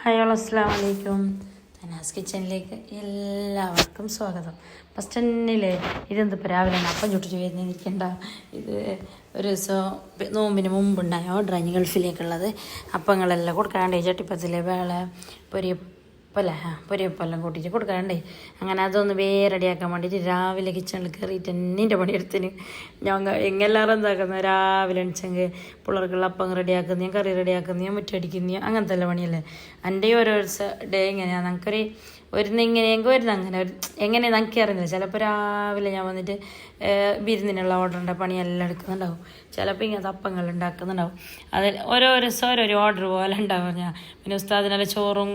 Hi hello അസ്സലാമു അലൈക്കും. തനാസ് കിച്ചണിലേക്ക് എല്ലാവർക്കും സ്വാഗതം. ഫസ്റ്റ് തന്നെയില്ലേ ഇതെന്തിപ്പോൾ രാവിലെ അപ്പം ചുട്ടിട്ട് വരുന്നിരിക്കണ്ട. ഇത് ഒരു ദിവസം നോമ്പിന് മുമ്പുണ്ടായ ഓർഡറായി ഗൾഫിലേക്കുള്ളത്. അപ്പങ്ങളെല്ലാം കൊടുക്കാണ്ടേ, ചട്ടിപ്പത്തിലെ വേള പൊരിയപ്പെല്ലാം കൂട്ടിയിട്ട് കൊടുക്കാണ്ടേ. അങ്ങനെ അതൊന്ന് റെഡിയാക്കാൻ വേണ്ടിയിട്ട് രാവിലെ കിച്ചണിൽ കയറിയിട്ട് എൻ്റെ പണിയെടുത്തിന് ഞങ്ങൾ എങ്ങെല്ലാവരും എന്താക്കുന്നത്, രാവിലെ എണിച്ചെങ്കിൽ പിള്ളേർക്കുള്ള അപ്പം റെഡിയാക്കുന്നതും കറി റെഡിയാക്കുന്നതും മുറ്റടിക്കുന്നതും അങ്ങനത്തെ എല്ലാ പണിയല്ലേ. എൻ്റെ ഓരോ ഡേ എങ്ങനെയാണ് നമുക്കൊരു ഇങ്ങനെയെങ്കിൽ അങ്ങനെ എങ്ങനെ നമുക്ക് അറിയുന്നില്ല. ചിലപ്പോൾ രാവിലെ ഞാൻ വന്നിട്ട് ബിരുന്നിനുള്ള ഓർഡറിൻ്റെ പണിയെല്ലാം എടുക്കുന്നുണ്ടാവും. ചിലപ്പോൾ ഇങ്ങനത്തെ അപ്പങ്ങൾ ഉണ്ടാക്കുന്നുണ്ടാവും. അതിൽ ഓരോ ദിവസം ഓരോരോ ഓർഡർ പോലെ ഉണ്ടാവും. ഞാൻ പിന്നെ ഉസ്താദിനെല്ലാം ചോറും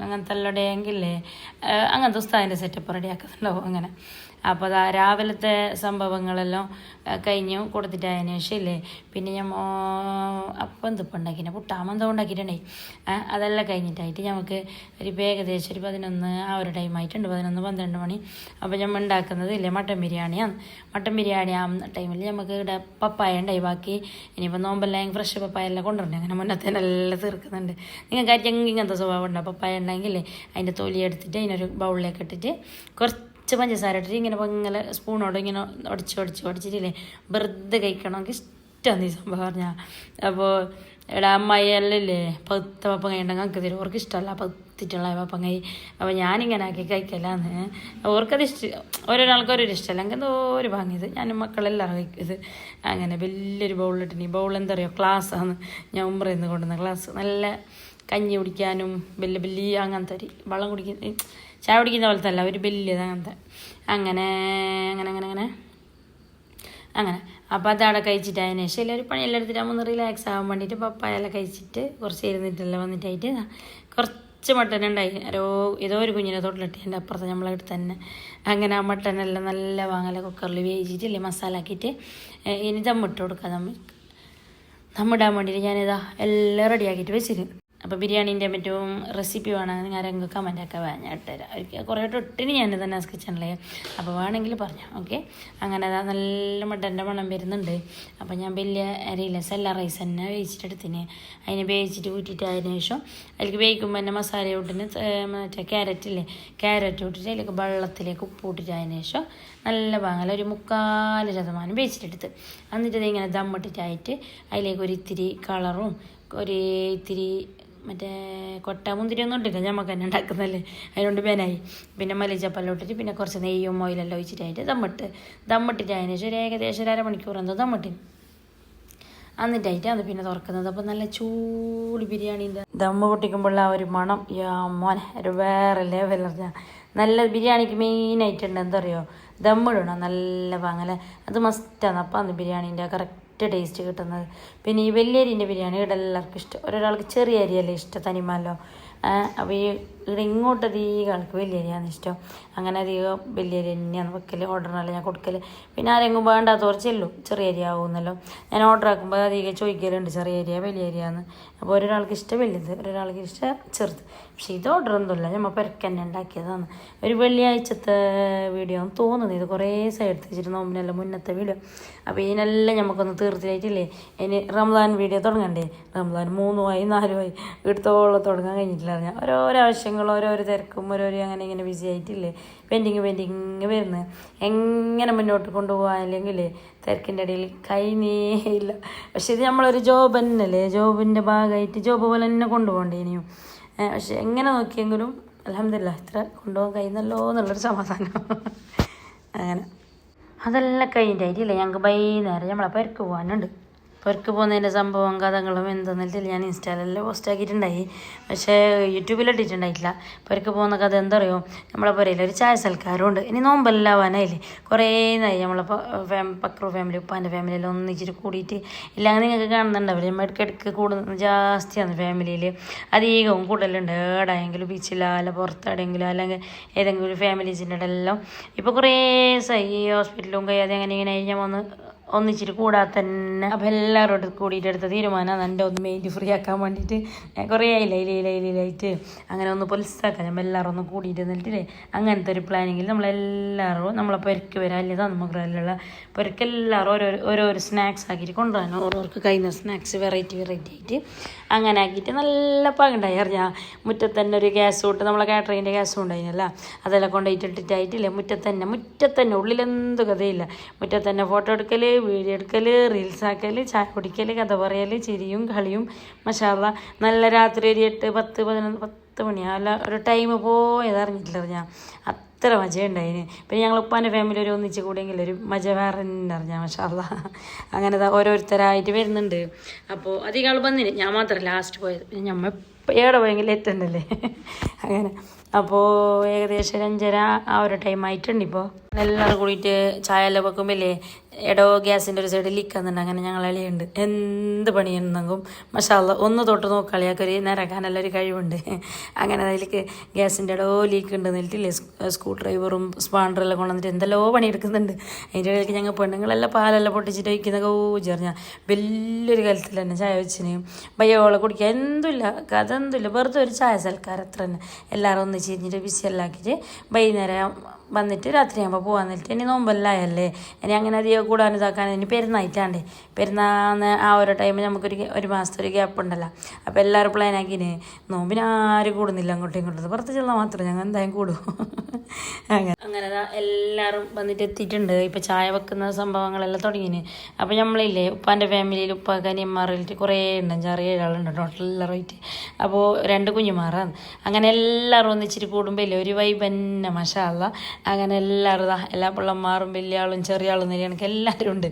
അങ്ങനത്തെ എല്ലാം ഡേ എങ്കിലേ അങ്ങനത്തെ ഉസ്താദിൻ്റെ സെറ്റപ്പ് റെഡിയാക്കുന്നുണ്ടാവും. അങ്ങനെ അപ്പോൾ അതാ രാവിലത്തെ സംഭവങ്ങളെല്ലാം കഴിഞ്ഞു കൊടുത്തിട്ടായതിനു ശേഷം ഇല്ലേ പിന്നെ ഞാൻ അപ്പം എന്തിപ്പം ഉണ്ടാക്കിനെ പുട്ടാമെന്തോ ഉണ്ടാക്കിയിട്ടുണ്ടായി. അതെല്ലാം കഴിഞ്ഞിട്ടായിട്ട് നമുക്ക് ഒരു ഏകദേശം ഒരു 11 ആ ഒരു ടൈമായിട്ടുണ്ട്, 11-12 മണി. അപ്പോൾ നമ്മൾ ഉണ്ടാക്കുന്നത് ഇല്ലേ മട്ടൻ ബിരിയാണിയാണ്. മട്ടൻ ബിരിയാണി ആ ടൈമിൽ നമുക്ക് ഇവിടെ പപ്പായ ഉണ്ടായി. ബാക്കി ഇനിയിപ്പോൾ നോമ്പെല്ലാം ഫ്രഷ് പപ്പായ എല്ലാം കൊണ്ടുവരണ്ടേ, അങ്ങനെ മുന്നത്തെ എല്ലാം തീർക്കുന്നുണ്ട്. നിങ്ങൾക്ക് ഇങ്ങനത്തെ സ്വഭാവം ഉണ്ടാവും. പപ്പായ ഉണ്ടെങ്കിൽ അതിൻ്റെ തൊലി എടുത്തിട്ട് അതിനൊരു ബൗളിലേക്ക് ഇട്ടിട്ട് കുറച്ച് പഞ്ചസാര ഇട്ടിട്ട് ഇങ്ങനെ ഇങ്ങനെ സ്പൂണോട് ഇങ്ങനെ ഒടിച്ചിട്ടില്ലേ വെറുതെ കഴിക്കണമെങ്കിൽ ഇഷ്ടമാണ് ഈ സംഭവം പറഞ്ഞാൽ. അപ്പോൾ ഇവിടെ അമ്മായി എല്ലാം ഇല്ലേ പത്ത പപ്പം കഴിയുണ്ടെങ്കിൽ നമുക്ക് തരും. അവർക്ക് ഇഷ്ടമല്ല പത്തിട്ടുള്ള പപ്പം കൈ. അപ്പോൾ ഞാനിങ്ങനെ ആക്കി കഴിക്കലാന്ന്. അവർക്കത് ഓരോരാൾക്ക് ഓരോ ഇഷ്ടമല്ല. എനിക്ക് എന്തോ ഒരു വാങ്ങിയത് ഞാൻ മക്കളെല്ലാവരും കഴിക്കുന്നത്. അങ്ങനെ വലിയൊരു ബൗളിലിട്ടിന്. ഈ ബൗൾ എന്താ പറയുക ക്ലാസ്സാണ്, ഞാൻ ഉമ്രയിന്ന് കൊണ്ടുവന്ന ക്ലാസ്. നല്ല കഞ്ഞി കുടിക്കാനും വലിയ അങ്ങനത്തെ ഒരു വെള്ളം കുടിക്കുന്ന ചായ കുടിക്കുന്ന പോലത്തെ അല്ല, ഒരു വലിയത് അങ്ങനത്തെ. അങ്ങനെ അങ്ങനെ അങ്ങനെ അങ്ങനെ അങ്ങനെ അപ്പോൾ അതവിടെ കഴിച്ചിട്ട് അതിന് ശേഷം എല്ലാവരും പണിയെല്ലാം എടുത്തിട്ട് ഒന്ന് റിലാക്സ് ആകാൻ വേണ്ടിയിട്ട് പപ്പായെല്ലാം കഴിച്ചിട്ട് കുറച്ച് ഇരുന്നിട്ടെല്ലാം വന്നിട്ടായിട്ട് കുറച്ച് മട്ടൻ ഉണ്ടായി. ഏതോ ഒരു കുഞ്ഞിനെ തൊട്ടിലിട്ട് എൻ്റെ അപ്പുറത്ത് നമ്മളടുത്ത് തന്നെ. അങ്ങനെ ആ മട്ടനെല്ലാം നല്ല വാങ്ങല കുക്കറിൽ വേവിച്ചിട്ടില്ലേ മസാല ആക്കിയിട്ട് ഇനി ദമ്മിട്ട് കൊടുക്കുക. ദമ്മിടാൻ വേണ്ടിയിട്ട് ഞാനിതാ എല്ലാം റെഡിയാക്കിയിട്ട് വെച്ചിരുന്നു. അപ്പോൾ ബിരിയാണീൻ്റെ മറ്റും റെസിപ്പി വേണമെങ്കിൽ ആരെങ്കിലും കമൻറ്റൊക്കെ ഞാൻ ഇട്ടുതരാം. ഒരിക്കൽ കുറേ ഇട്ടിന് ഞാൻ തന്നെ കിച്ചണിലേ, അപ്പോൾ വേണമെങ്കിൽ പറഞ്ഞു. ഓക്കെ. അങ്ങനെ അതാ നല്ല മട്ടൻ്റെ മണം വരുന്നുണ്ട്. അപ്പോൾ ഞാൻ വലിയ അരിയില്ല സെല്ല റൈസ് തന്നെ വേവിച്ചിട്ടെടുത്തിന്. അതിന് വേവിച്ചിട്ട് ഊറ്റിയിട്ട് അതിന് ശേഷം അതിലേക്ക് വേവിക്കുമ്പോൾ തന്നെ മസാല ഇട്ടിന് മറ്റേ ക്യാരറ്റ് ഇട്ടിട്ട് അതിലേക്ക് വെള്ളത്തിലേക്ക് ഉപ്പ് ഇട്ടിട്ട് അതിന് ശേഷം നല്ല വാങ്ങല ഒരു 4% വേവിച്ചിട്ടെടുത്ത് എന്നിട്ട് ഇതിങ്ങനെ ദമ്മിട്ടിട്ടായിട്ട് അതിലേക്ക് ഒരു ഇത്തിരി കളറും ഒരു ഇത്തിരി മറ്റേ കൊട്ട മുന്തിരിയൊന്നും ഇട്ടില്ല, നമുക്ക് തന്നെ ഉണ്ടാക്കുന്നല്ലേ, അതിനോണ്ട് ബനായി. പിന്നെ മല്ലിച്ചപ്പെല്ലാം ഇട്ടിട്ട് പിന്നെ കുറച്ച് നെയ്യും ഓയിലെല്ലാം ഒഴിച്ചിട്ടായിട്ട് ദമ്മിട്ടിട്ട് അതിന് ശേഷം ഒരു ഏകദേശം ഒരു അരമണിക്കൂർ എന്തോ ദമ്മിട്ടിന്. എന്നിട്ടായിട്ട് അത് പിന്നെ തുറക്കുന്നത്. അപ്പോൾ നല്ല ചൂട് ബിരിയാണീൻ്റെ ദമ്മ് പൊട്ടിക്കുമ്പോൾ ആ ഒരു മണം മോനെ ഒരു വേറെ ലെവലറിഞ്ഞ നല്ല ബിരിയാണിക്ക് മെയിനായിട്ടുണ്ട് എന്താ പറയുക ദമ്മിടണം നല്ല വാങ്ങല, അത് മസ്റ്റാണ്. അപ്പോൾ അന്ന് ബിരിയാണീൻ്റെ കറക്റ്റ് ടേസ്റ്റ് കിട്ടുന്നത്. പിന്നെ ഈ വലിയ അരിൻ്റെ ബിരിയാണി ഇവിടെ എല്ലാവർക്കും ഇഷ്ടം. ഒരാൾക്ക് ചെറിയ അരിയല്ലേ ഇഷ്ടം, തനിമല്ലോ. അപ്പോൾ ഈ ഇവിടെ ഇങ്ങോട്ട് അധികം ആൾക്ക് വലിയ അരിയാണ് ഇഷ്ടം. അങ്ങനെ അധികം വലിയ അരി തന്നെയാണ് വെക്കൽ, ഓർഡറിനല്ല ഞാൻ കൊടുക്കൽ. പിന്നെ ആരെങ്കിലും വേണ്ടാത്തവർ ചെല്ലും ചെറിയ അരി ആകുമെന്നല്ലോ. ഞാൻ ഓർഡർ ആക്കുമ്പോൾ അധികം ചോദിക്കലുണ്ട് ചെറിയ അരിയാ വലിയ അരിയാന്ന്. അപ്പോൾ ഒരാൾക്ക് ഇഷ്ടം വലുത്, ഒരാൾക്ക് ഇഷ്ടം ചെറുത്. പക്ഷേ ഇത് ഓർഡർ ഒന്നുമില്ല, നമ്മൾ പെരക്കന്നെ ഉണ്ടാക്കിയതാണ്. ഒരു വെള്ളിയാഴ്ചത്തെ വീഡിയോ എന്ന് തോന്നുന്നു. ഇത് കുറേ സൈഡ് വെച്ചിട്ട് നോമ്പിനെല്ലാം മുന്നത്തെ വീഡിയോ. അപ്പോൾ ഇതിനെല്ലാം നമുക്കൊന്ന് തീർച്ചയായിട്ടില്ലേ ഇനി റംസാൻ വീഡിയോ തുടങ്ങണ്ടേ. റംസാൻ 3 ആയി 4 ആയി എടുത്തോളം തുടങ്ങാൻ കഴിഞ്ഞിട്ടില്ല. ഞാൻ ഓരോരോ ആവശ്യങ്ങൾ ഓരോരോ തിരക്കും ഓരോരോ അങ്ങനെ ഇങ്ങനെ ബിസി ആയിട്ടില്ലേ പെൻഡിങ് വരുന്നത്. എങ്ങനെ മുന്നോട്ട് കൊണ്ടുപോകാൻ അല്ലെങ്കിൽ തിരക്കിൻ്റെ ഇടയിൽ കഴിഞ്ഞേയില്ല. പക്ഷെ ഇത് നമ്മളൊരു ജോബ് തന്നെയല്ലേ, ജോബിൻ്റെ ഭാഗമായിട്ട് ജോബ് പോലെ തന്നെ കൊണ്ടുപോകണ്ടേ ഇനിയും. പക്ഷെ എങ്ങനെ നോക്കിയെങ്കിലും അൽഹംദുലില്ലാഹ് ഇത്ര കൊണ്ടുപോകാൻ കഴിയുന്നല്ലോ എന്നുള്ളൊരു സമാധാനം. അങ്ങനെ അതെല്ലാം കഴിഞ്ഞിട്ടായിട്ടില്ലേ ഞങ്ങൾക്ക് വൈകുന്നേരം നമ്മളെ പെരക്ക് പോകാനുണ്ട്. പെരക്ക് പോകുന്നതിൻ്റെ സംഭവം കഥകളും എന്തെന്നില്ല ഞാൻ ഇൻസ്റ്റയിലെല്ലാം പോസ്റ്റ് ആക്കിയിട്ടുണ്ടായി, പക്ഷേ യൂട്യൂബിലിട്ടിട്ടുണ്ടായിട്ടില്ല. പെരക്ക് പോകുന്ന കഥ എന്താ പറയുമോ, നമ്മളെ പുരയിൽ ഒരു ചായ സൽക്കാരമുണ്ട്. ഇനി നോമ്പെല്ലാവാനായില്ലേ കുറേ നായി നമ്മളെ പക്രു ഫാമിലി ഉപ്പാൻ്റെ ഫാമിലിയെല്ലാം ഒന്നിച്ചിട്ട് കൂടിയിട്ട് ഇല്ല അങ്ങനെ നിങ്ങൾക്ക് കാണുന്നുണ്ടാവില്ല. നമ്മൾ ഇടയ്ക്കിടയ്ക്ക് കൂടുന്നത് ജാസ്തിയാണ് ഫാമിലിയിൽ അധികവും കൂടുതലുണ്ട്. ഏടായെങ്കിലും ബീച്ചിലോ അല്ല പുറത്തെവിടെയെങ്കിലും അല്ലെങ്കിൽ ഏതെങ്കിലും ഫാമിലീസിൻ്റെ ഇടയിലെല്ലാം. ഇപ്പോൾ കുറേ ഈ ഹോസ്പിറ്റലും കഴിയാതെ അങ്ങനെ ഇങ്ങനെ ഞാൻ വന്ന് ഒന്നിച്ചിട്ട് കൂടാതെ തന്നെ. അപ്പം എല്ലാവരോടും കൂടിയിട്ട് എടുത്ത തീരുമാനമാണ് എൻ്റെ ഒന്ന് മെയിൻറ്റ് ഫ്രീ ആക്കാൻ വേണ്ടിയിട്ട്. കുറേ ഇലായിട്ട് അങ്ങനെ ഒന്ന് പൊലിസാക്കാൻ നമ്മൾ എല്ലാവരും ഒന്ന് കൂടിയിട്ട് നിന്നിട്ടില്ലേ അങ്ങനത്തെ ഒരു പ്ലാനിങ്ങിൽ നമ്മളെല്ലാവരും നമ്മളെ പൊരക്ക് വരാം അല്ലേ നമുക്കുള്ള പൊരക്ക് എല്ലാവരും ഓരോരോ സ്നാക്സ് ആക്കിയിട്ട് കൊണ്ടുപോകാൻ ഓരോർക്ക് കഴിയുന്ന സ്നാക്സ് വെറൈറ്റി ആയിട്ട് അങ്ങനെ ആക്കിയിട്ട് നല്ല പാകുണ്ടായി അറിയാം. മുറ്റത്ത് തന്നെ ഒരു ഗ്യാസ് തൊട്ട് നമ്മളെ കാറ്ററിങ്ങിൻ്റെ ഗ്യാസും ഉണ്ടായിരുന്നല്ല അതെല്ലാം കൊണ്ടുപോയിട്ട് ഇട്ടിട്ടായിട്ടില്ലേ മുറ്റത്ത് തന്നെ ഉള്ളിലെന്ത് കഥയില്ല. മുറ്റത്ത് തന്നെ ഫോട്ടോ എടുക്കൽ, വീഡിയോ എടുക്കൽ, റീൽസ് ആക്കൽ, ചായ കുടിക്കൽ, കഥ പറയൽ, ചിരിയും കളിയും. മാഷാ അല്ലാ നല്ല രാത്രി ഒരു 8, 10, 11, 10 മണി അല്ല ഒരു ടൈം പോയത് അറിഞ്ഞിട്ടില്ല ഞാൻ. അത്ര മജ ഉണ്ടായിന്. പിന്നെ ഞങ്ങൾ ഉപ്പാൻ്റെ ഫാമിലി ഒരു ഒന്നിച്ച് കൂടെയെങ്കിൽ ഒരു മജ വേറെ തന്നെ അറിഞ്ഞാൽ മാഷാ അല്ലാ. അങ്ങനെ ഓരോരുത്തരായിട്ട് വരുന്നുണ്ട്. അപ്പോൾ അധികം ആൾ വന്നിന്, ഞാൻ മാത്രം ലാസ്റ്റ് പോയത്. പിന്നെ ഞമ്മ എവിടെ പോയെങ്കിൽ എത്തണ്ടല്ലേ അങ്ങനെ. അപ്പോൾ ഏകദേശം 5:30 ആ ഒരു ടൈം ആയിട്ടുണ്ട്. ഇപ്പോൾ എല്ലാവരും കൂടിയിട്ട് ചായ എല്ലാം വെക്കുമ്പോഴല്ലേ എടോ ഗ്യാസിൻ്റെ ഒരു സൈഡ് ലീക്കാകുന്നുണ്ട്. അങ്ങനെ ഞങ്ങൾ എളിയുണ്ട് എന്ത് പണിയുണ്ടെങ്കിലും മാഷാ അല്ലാ ഒന്ന് തൊട്ട് നോക്കളിയാക്കൊരു നിരക്കാനെല്ലാം ഒരു കഴിവുണ്ട്. അങ്ങനെ അതിലേക്ക് ഗ്യാസിൻ്റെ എടോ ലീക്ക് ഉണ്ട് എന്നിട്ടില്ലേ സ്ക്രൂ ഡ്രൈവറും സ്പാൻഡറെല്ലാം കൊണ്ടുവന്നിട്ട് എന്തെല്ലോ പണിയെടുക്കുന്നുണ്ട്. അതിൻ്റെ ഇടയിലേക്ക് ഞങ്ങൾ പെണ്ണുങ്ങളെല്ലാം പാലെല്ലാം പൊട്ടിച്ചിട്ട് വയ്ക്കുന്ന പറഞ്ഞാൽ വലിയൊരു കാലത്തിൽ തന്നെ ചായ വെച്ചിന് ബയ്യോളം കുടിക്കുക എന്തുമില്ല കഥ എന്തുമില്ല വെറുതെ ഒരു ചായ സൽക്കാരം അത്ര തന്നെ. എല്ലാവരും ഒന്ന് ചിരിഞ്ഞിട്ട് ബിസിയെല്ലാം ആക്കിയിട്ട് വൈകുന്നേരം വന്നിട്ട് രാത്രിയാകുമ്പോൾ പോകാൻ നിന്നിട്ട് ഇനി നോമ്പെല്ലായല്ലേ ഇനി അങ്ങനെ അധികം കൂടാൻ ഇതാക്കാൻ ഇനി പെരുന്നായിട്ടാണ്ടേ. പെരുന്നാന്ന് ആ ഒരു ടൈമിൽ നമുക്കൊരു മാസത്തെ ഒരു ഗ്യാപ്പ് ഉണ്ടല്ലോ. അപ്പോൾ എല്ലാവരും പ്ലാൻ ആക്കിന് നോമ്പിന് ആരും കൂടുന്നില്ല അങ്ങോട്ടും ഇങ്ങോട്ടും പുറത്ത് ചെന്നാൽ മാത്രം ഞങ്ങൾ എന്തായാലും കൂടും. അങ്ങനെ എല്ലാവരും വന്നിട്ട് എത്തിയിട്ടുണ്ട്. ഇപ്പം ചായ വെക്കുന്ന സംഭവങ്ങളെല്ലാം തുടങ്ങിന്. അപ്പോൾ നമ്മളില്ലേ ഉപ്പാൻ്റെ ഫാമിലിയിൽ ഉപ്പാക്ക് അനിയന്മാരിലിട്ട് കുറേ ഉണ്ട്, 5-6-7 ആളുണ്ട് ടോട്ടൽ എല്ലാവരുമായിട്ട്. അപ്പോൾ 2 കുഞ്ഞുമാറാണ്. അങ്ങനെ എല്ലാവരും ഒന്നിച്ചിട്ട് കൂടുമ്പോൾ ഇല്ലേ ഒരു വൈബ് തന്നെ മാഷാ അല്ലാ. അങ്ങനെ എല്ലാവരും എല്ലാ പിള്ളന്മാരും വലിയ ആളും ചെറിയ ആളും നിലയാണെങ്കിൽ എല്ലാവരും ഉണ്ട്.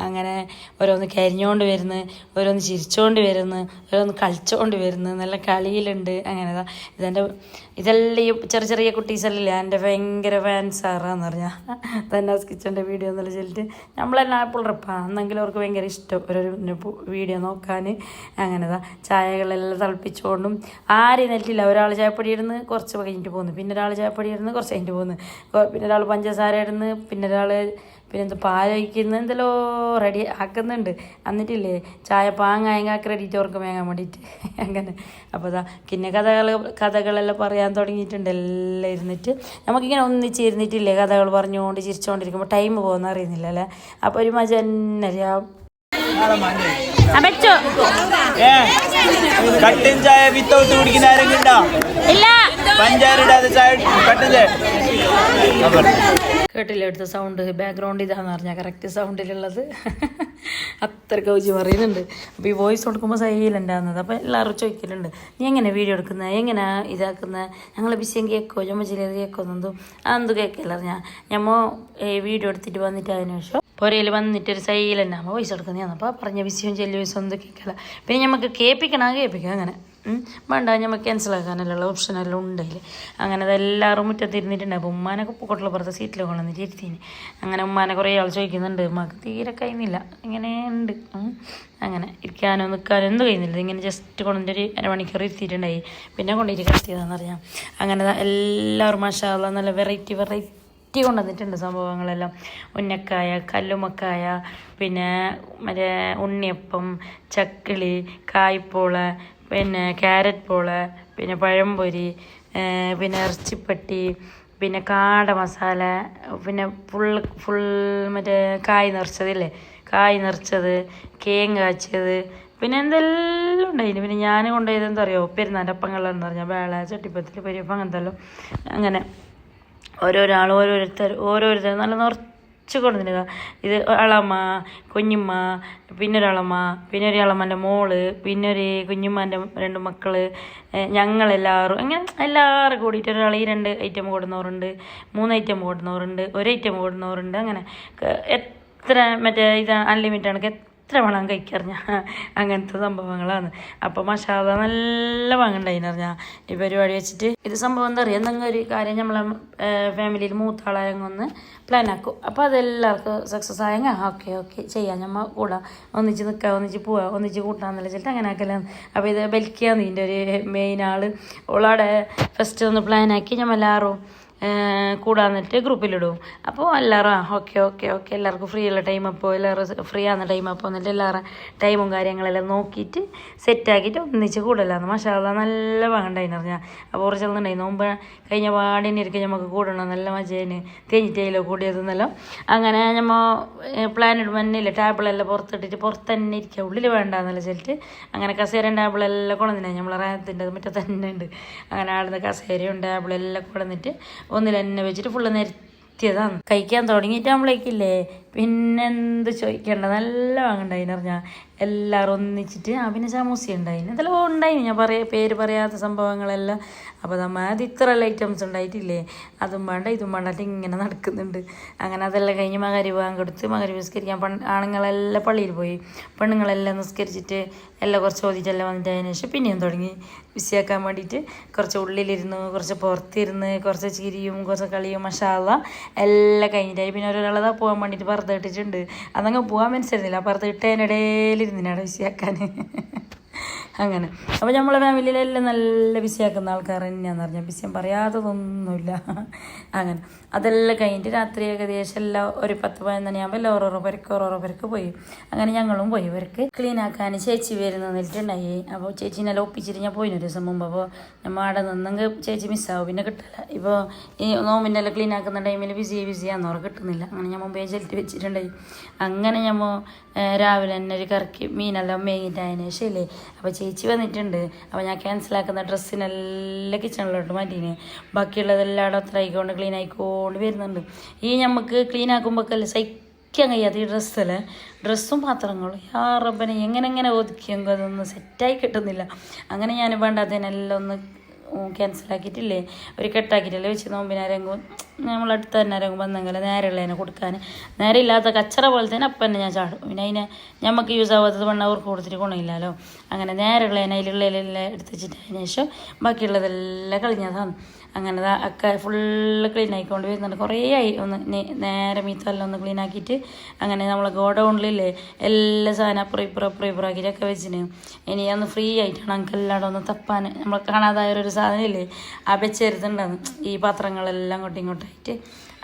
അങ്ങനെ ഓരോന്ന് കരിഞ്ഞുകൊണ്ട് വരുന്നു, ഓരോന്ന് ചിരിച്ചുകൊണ്ട് വരുന്നു, ഓരോന്ന് കളിച്ചുകൊണ്ട് വരുന്നു, നല്ല കളിയിലുണ്ട്. അങ്ങനെ ഇതെല്ലാം ഈ ചെറിയ കുട്ടീസല്ലേ എൻ്റെ ഭയങ്കര ഫാൻസാറാന്ന് പറഞ്ഞാൽ തന്നാസ് കിച്ചൻ്റെ വീഡിയോ എന്നുള്ള ചെല്ലിട്ട് നമ്മളെല്ലാം ആപ്പിളറപ്പാണ് എന്നെങ്കിലും അവർക്ക് ഭയങ്കര ഇഷ്ടം ഒരു വീഡിയോ നോക്കാൻ. അങ്ങനെതാ ചായകളെല്ലാം തിളപ്പിച്ചുകൊണ്ടും ആരും നെറ്റില്ല. ഒരാൾ ചായപ്പൊടി ഇടുന്ന് കുറച്ച് കഴിഞ്ഞിട്ട് പോകുന്നു, പിന്നെ ഒരാൾ ചായപ്പൊടി ഇടുന്ന് കുറച്ച് കഴിഞ്ഞിട്ട് പോകുന്നു, പിന്നെ ഒരാൾ പഞ്ചസാര ഇടുന്ന്, പിന്നെ ഒരാൾ പിന്നെന്ത് പാലൊഴിക്കുന്ന എന്തെല്ലോ റെഡി ആക്കുന്നുണ്ട്. എന്നിട്ടില്ലേ ചായ പാങ്ങായെങ്കിൽ ആ ക്രെഡിറ്റ് അവർക്ക് വാങ്ങാൻ വേണ്ടിയിട്ട് അങ്ങനെ. അപ്പോൾ അതാ പിന്നെ കഥകളെല്ലാം പറയാൻ തുടങ്ങിയിട്ടുണ്ട്. എല്ലാം ഇരുന്നിട്ട് നമുക്കിങ്ങനെ ഒന്നിച്ച് ഇരുന്നിട്ടില്ലേ കഥകൾ പറഞ്ഞുകൊണ്ട് ചിരിച്ചുകൊണ്ടിരിക്കുമ്പോൾ ടൈം പോകുന്ന അറിയുന്നില്ല അല്ലേ. അപ്പോൾ ഒരു മജ തന്നെ കട്ടൻ ചായ വിത്തൗട്ട് കുടിക്കുന്ന ആരെങ്കിലും ഇല്ല. പഞ്ചാര ഇടാതെ ചായ കട്ടൻ ചായ കേട്ടില്ല. എടുത്ത സൗണ്ട് ബാക്ക്ഗ്രൗണ്ട് ഇതാന്ന് പറഞ്ഞാൽ കറക്റ്റ് സൗണ്ടിലുള്ളത് അത്ര കൗജി പറയുന്നുണ്ട്. അപ്പോൾ ഈ വോയിസ് കൊടുക്കുമ്പോൾ സൈലൻ്റ് ആകുന്നത്. അപ്പോൾ എല്ലാവരും ചോദിക്കലുണ്ട് നീ എങ്ങനെ വീഡിയോ എടുക്കുന്നത്, എങ്ങനെ ഇതാക്കുന്നത്, ഞങ്ങൾ ബിസിയും കേൾക്കോ ചുമച്ചിലേത് കേൾക്കുമെന്നും അതെന്ത് കേൾക്കില്ല. ഞമ്മ വീഡിയോ എടുത്തിട്ട് വന്നിട്ട് അതിന് ശേഷം പുരയിൽ വന്നിട്ടൊരു സൈലൻ്റ് ആകുമ്പോൾ വോയിസ് എടുക്കുന്നതാണ്. അപ്പോൾ പറഞ്ഞ ബിസിയും ചെല്ലു വയസ്സും ഒന്നും കേൾക്കില്ല. പിന്നെ നമുക്ക് കേൾപ്പിക്കണം അങ്ങനെ വേണ്ട നമുക്ക് ക്യാൻസലാക്കാനുള്ള ഓപ്ഷനെല്ലാം ഉണ്ടെങ്കിൽ. അങ്ങനെ അതെല്ലാവരും മുറ്റത്തിരുന്നിട്ടുണ്ട്. അപ്പോൾ ഉമ്മാനൊക്കെ കൊട്ടിലപ്പുറത്തെ സീറ്റിൽ കൊണ്ടുവന്നിട്ട് ഇരുത്തിന്. അങ്ങനെ ഉമ്മാനെ കുറേ ആൾ ചോദിക്കുന്നുണ്ട്, ഉമ്മാക്ക് തീരെ കഴിയുന്നില്ല, ഇങ്ങനെ ഉണ്ട്. അങ്ങനെ ഇരിക്കാനോ നിൽക്കാനോ എന്ത് കഴിയുന്നില്ല. ഇങ്ങനെ ജസ്റ്റ് കൊണ്ടൊരു 1 മണിക്കൂർ ഇരുത്തിയിട്ടുണ്ടായി. പിന്നെ കൊണ്ടുപോയിട്ട് കിടത്തിയതാണെന്നറിയാം. അങ്ങനെ എല്ലാവരും മാഷാ അല്ലാ നല്ല വെറൈറ്റി കൊണ്ടുവന്നിട്ടുണ്ട് സംഭവങ്ങളെല്ലാം. ഉന്നക്കായ, കല്ലുമക്കായ, പിന്നെ മറ്റേ ഉണ്ണിയപ്പം, ചക്കിളി, കായ്പോള, പിന്നെ ക്യാരറ്റ് പോള, പിന്നെ പഴംപൊരി, പിന്നെ ഇറച്ചിപ്പട്ടി, പിന്നെ കാട മസാല, പിന്നെ ഫുൾ മറ്റേ കായ് നിറച്ചത്, കേങ്ങ് കാച്ചിയത്, പിന്നെ എന്തെല്ലാം ഉണ്ടായിന്. പിന്നെ ഞാൻ കൊണ്ടുപോയത് എന്താ പറയുക പെരുന്നാൻ്റെ അപ്പങ്ങളെന്ന് പറഞ്ഞാൽ വേള, ചട്ടിപ്പത്തിൽ, പരിയപ്പം അങ്ങനത്തെല്ലാം. അങ്ങനെ ഓരോരുത്തർ നല്ല നിറച്ച് കൊണ്ടുവന്നില്ല. ഇത് അളമ്മ, കുഞ്ഞുമ്മ, പിന്നൊരളമ്മ, പിന്നെ ഒരു അളമ്മൻ്റെ മോള്, പിന്നെ ഒരു കുഞ്ഞുമ്മൻ്റെ 2 മക്കൾ, ഞങ്ങളെല്ലാവരും അങ്ങനെ എല്ലാവരും കൂടിയിട്ട് ഒരാൾ ഈ 2 ഐറ്റം കൊടുന്നവരുണ്ട്, 3 ഐറ്റം കൊടുന്നവരുണ്ട്, 1 ഐറ്റം കൊടുന്നവരുണ്ട്. അങ്ങനെ എത്ര മറ്റേ ഇത് അൺലിമിറ്റഡ് എത്ര വേണം കഴിക്കറിഞ്ഞ അങ്ങനത്തെ സംഭവങ്ങളാണ്. അപ്പോൾ മാഷാ അല്ലാ നല്ല വാങ്ങണ്ടായിന്നറിഞ്ഞാൽ ഈ പരിപാടി വെച്ചിട്ട്. ഇത് സംഭവം എന്താ പറയുക, എന്തെങ്കിലും ഒരു കാര്യം നമ്മളെ ഫാമിലിയിൽ മൂത്താളായെങ്കിൽ പ്ലാൻ ആക്കും. അപ്പോൾ അതെല്ലാവർക്കും സക്സസ് ആയെങ്കിൽ ഓക്കെ ചെയ്യാം, നമ്മൾ കൂടാം, ഒന്നിച്ച് നിൽക്കുക, ഒന്നിച്ച് പോവുക, ഒന്നിച്ച് കൂട്ടാന്നുള്ള വെച്ചിട്ട് അങ്ങനെ ആക്കലാണ്. അപ്പോൾ ഇത് ബൽക്കിയാന്ന് ഇതിൻ്റെ ഒരു മെയിൻ ആൾ. ഓളാടെ ഫസ്റ്റ് ഒന്ന് പ്ലാൻ ആക്കി നമ്മൾ എല്ലാവരും കൂടാന്നിട്ട് ഗ്രൂപ്പിലിടും. അപ്പോൾ എല്ലാവരും ഓക്കെ എല്ലാവർക്കും ഫ്രീ ഉള്ള ടൈം അപ്പോൾ എല്ലാവരും ഫ്രീ ആകുന്ന ടൈം അപ്പോൾ എന്നിട്ട് എല്ലാവരും ടൈമും കാര്യങ്ങളെല്ലാം നോക്കിയിട്ട് സെറ്റാക്കിയിട്ട് ഒന്നിച്ച് കൂടലാന്ന്. മാഷാ അല്ലാഹ് നല്ല വാങ്ങണ്ടായിന്ന് പറഞ്ഞാൽ. അപ്പോൾ കുറച്ച് ചെന്നുണ്ടായിരുന്നു മുമ്പ് കഴിഞ്ഞ പാടിനെ ഇരിക്കും നമുക്ക് കൂടണം നല്ല മജേന് തേഞ്ഞിട്ടേലോ കൂടിയതെന്നല്ലോ. അങ്ങനെ നമ്മൾ പ്ലാൻ ഇടുമ്പോൾ ടേബിളെല്ലാം പുറത്തിട്ടിട്ട് പുറത്ത് തന്നെ ഇരിക്കുക, ഉള്ളിൽ വേണ്ടാന്നല്ലോ ചെല്ലിട്ട് അങ്ങനെ കസേരയും ടേബിളെല്ലാം കൊണ്ടുവന്നില്ല. നമ്മളെ റായത്തിൻ്റെ മുറ്റം തന്നെ ഉണ്ട്. അങ്ങനെ ആടുന്ന കസേരയും ടേബിളെല്ലാം കൊണ്ടുവന്നിട്ട് ഒന്നിൽ തന്നെ വെച്ചിട്ട് ഫുള്ള് നിരത്തിയതാണ്. കഴിക്കാൻ തുടങ്ങിയിട്ടാകുമ്പോഴേക്കില്ലേ പിന്നെന്ത് ചോദിക്കേണ്ട നല്ല വാങ്ങണ്ടായിന്ന് പറഞ്ഞാൽ എല്ലാവരും ഒന്നിച്ചിട്ട്. പിന്നെ സമൂസ ഉണ്ടായിന്, എന്തെല്ലാം ഉണ്ടായിന്, ഞാൻ പേര് പറയാത്ത സംഭവങ്ങളെല്ലാം. അപ്പോൾ നമ്മൾ അത് ഇത്രയെല്ലാം ഐറ്റംസ് ഉണ്ടായിട്ടില്ലേ, അതും വേണ്ട ഇതും വേണ്ടിട്ട് ഇങ്ങനെ നടക്കുന്നുണ്ട്. അങ്ങനെ അതെല്ലാം കഴിഞ്ഞ് മകരിബ് കൊടുത്ത് മകരിബ് നിസ്കരിക്കാൻ ആണുങ്ങളെല്ലാം പള്ളിയിൽ പോയി. പെണ്ണുങ്ങളെല്ലാം നിസ്കരിച്ചിട്ട് എല്ലാം കുറച്ച് ഓതിച്ചെല്ലാം വന്നിട്ട് അതിന് ശേഷം പിന്നെയും തുടങ്ങി ബിസിയാക്കാൻ വേണ്ടിയിട്ട്. കുറച്ച് ഉള്ളിലിരുന്ന് കുറച്ച് പുറത്തിരുന്ന് കുറച്ച് ചിരിയും കുറച്ച് കളിയും മാഷാ അല്ലാഹ് എല്ലാം കഴിഞ്ഞിട്ടായി. പിന്നെ ഒരാളതാ പോകാൻ വേണ്ടിയിട്ട് പുറത്ത് ഇട്ടിട്ടുണ്ട്. അതങ്ങ് പോകാൻ മനസ്സിലായിരുന്നില്ല, പുറത്ത് ഇട്ടതിനിടയിൽ ഇരുന്നിനാണ് ബിസിയാക്കാൻ. അങ്ങനെ അപ്പോൾ നമ്മളെ ഫാമിലിയിലെല്ലാം നല്ല ബിസിയാക്കുന്ന ആൾക്കാർ തന്നെയാണെന്ന് പറഞ്ഞാൽ ബിസിയാൻ പറയാത്തതൊന്നുമില്ല. അങ്ങനെ അതെല്ലാം കഴിഞ്ഞിട്ട് രാത്രി ഏകദേശം എല്ലാം ഒരു 10-11 മണിയാകുമ്പോൾ എല്ലാം ഓരോരോ പേർക്ക് പോയി. അങ്ങനെ ഞങ്ങളും പോയി. ഇവർക്ക് ക്ലീൻ ആക്കാൻ ചേച്ചി വരുന്നിട്ടുണ്ടായി. അപ്പോൾ ചേച്ചീനെല്ലാം ഒപ്പിച്ചിട്ട് ഞാൻ പോയിന് ഒരു ദിവസം മുമ്പ്. അപ്പോൾ നമ്മൾ അവിടെ നിന്നെങ്കിൽ ചേച്ചി മിസ്സാവും, പിന്നെ കിട്ടില്ല. ഇപ്പോൾ ഈ നോമ്പിൻ്റെ എല്ലാം ക്ലീൻ ആക്കുന്ന ടൈമിൽ ബിസിയാന്ന് അവർ കിട്ടുന്നില്ല. അങ്ങനെ ഞാൻ മുമ്പേ ചെലുത്തി വെച്ചിട്ടുണ്ടായി. അങ്ങനെ നമ്മൾ രാവിലെ തന്നെ ഒരു കറക്കി മീനെല്ലാം മേങ്ങിയിട്ട് അതിന് ശേഷമില്ലേ. അപ്പോൾ ചേച്ചി വന്നിട്ടുണ്ട്. അപ്പോൾ ഞാൻ ക്യാൻസലാക്കുന്ന ഡ്രസ്സിനെല്ലാം കിച്ചണിലോട്ട് മാറ്റീന്. ബാക്കിയുള്ളതെല്ലാം അവിടെ അത്ര ആയിക്കൊണ്ട് ക്ലീൻ ആയിക്കൊണ്ട് വരുന്നുണ്ട്. ഈ നമുക്ക് ക്ലീൻ ആക്കുമ്പോഴൊക്കെ സഹിക്കാൻ കഴിയാത്ത ഈ ഡ്രസ്സല്ലേ, ഡ്രസ്സും പാത്രങ്ങളും ആ റബ്ബനെ എങ്ങനെ ഒതുക്കിയെങ്കിൽ അതൊന്നും സെറ്റായി കിട്ടുന്നില്ല. അങ്ങനെ ഞാൻ വേണ്ടാത്തതിനെല്ലാം ഒന്ന് ക്യാൻസലാക്കിയിട്ടില്ലേ ഒരു കെട്ടാക്കിയിട്ടില്ലേ വെച്ച് നോമ്പിനാരെങ്കും നമ്മളടുത്ത് തന്നെ ആരെങ്കിലും വന്നെങ്കിൽ നേരെയുള്ളതിനെ കൊടുക്കാൻ. നേരെ ഇല്ലാത്ത കച്ചറ പോലെ തന്നെ അപ്പം തന്നെ ഞാൻ ചാടും. പിന്നെ അതിനെ നമുക്ക് യൂസ് ആവാത്തത് വേണം അവർക്ക് കൊടുത്തിട്ട് ഗുണമില്ലല്ലോ. അങ്ങനെ നേരെയുള്ളതിനെ അതിലുള്ളതിലെല്ലാം എടുത്ത് വെച്ചിട്ട് അതിന് ശേഷം ബാക്കിയുള്ളതെല്ലാം കളിഞ്ഞതാണ്. അങ്ങനെ ഒക്കെ ഫുള്ള് ക്ലീൻ ആയിക്കൊണ്ട് വരുന്നുണ്ട്. കുറേ ആയി ഒന്ന് നേരെ മീത്തെല്ലാം ഒന്ന് ക്ലീൻ ആക്കിയിട്ട് അങ്ങനെ നമ്മളെ ഗോഡൗണിലില്ലേ എല്ലാ സാധനം അപ്പുറം ആക്കിയിട്ടൊക്കെ വെച്ചിന്. ഇനി അന്ന് ഫ്രീ ആയിട്ടാണ് നമുക്ക് എല്ലായിടും ഒന്ന് തപ്പാൻ. നമ്മൾ കാണാതായൊരു സാധനമില്ലേ ആ വെച്ചെരുത്തുണ്ടാന്ന് ഈ പാത്രങ്ങളെല്ലാം അങ്ങോട്ടും ഇങ്ങോട്ടായിട്ട്.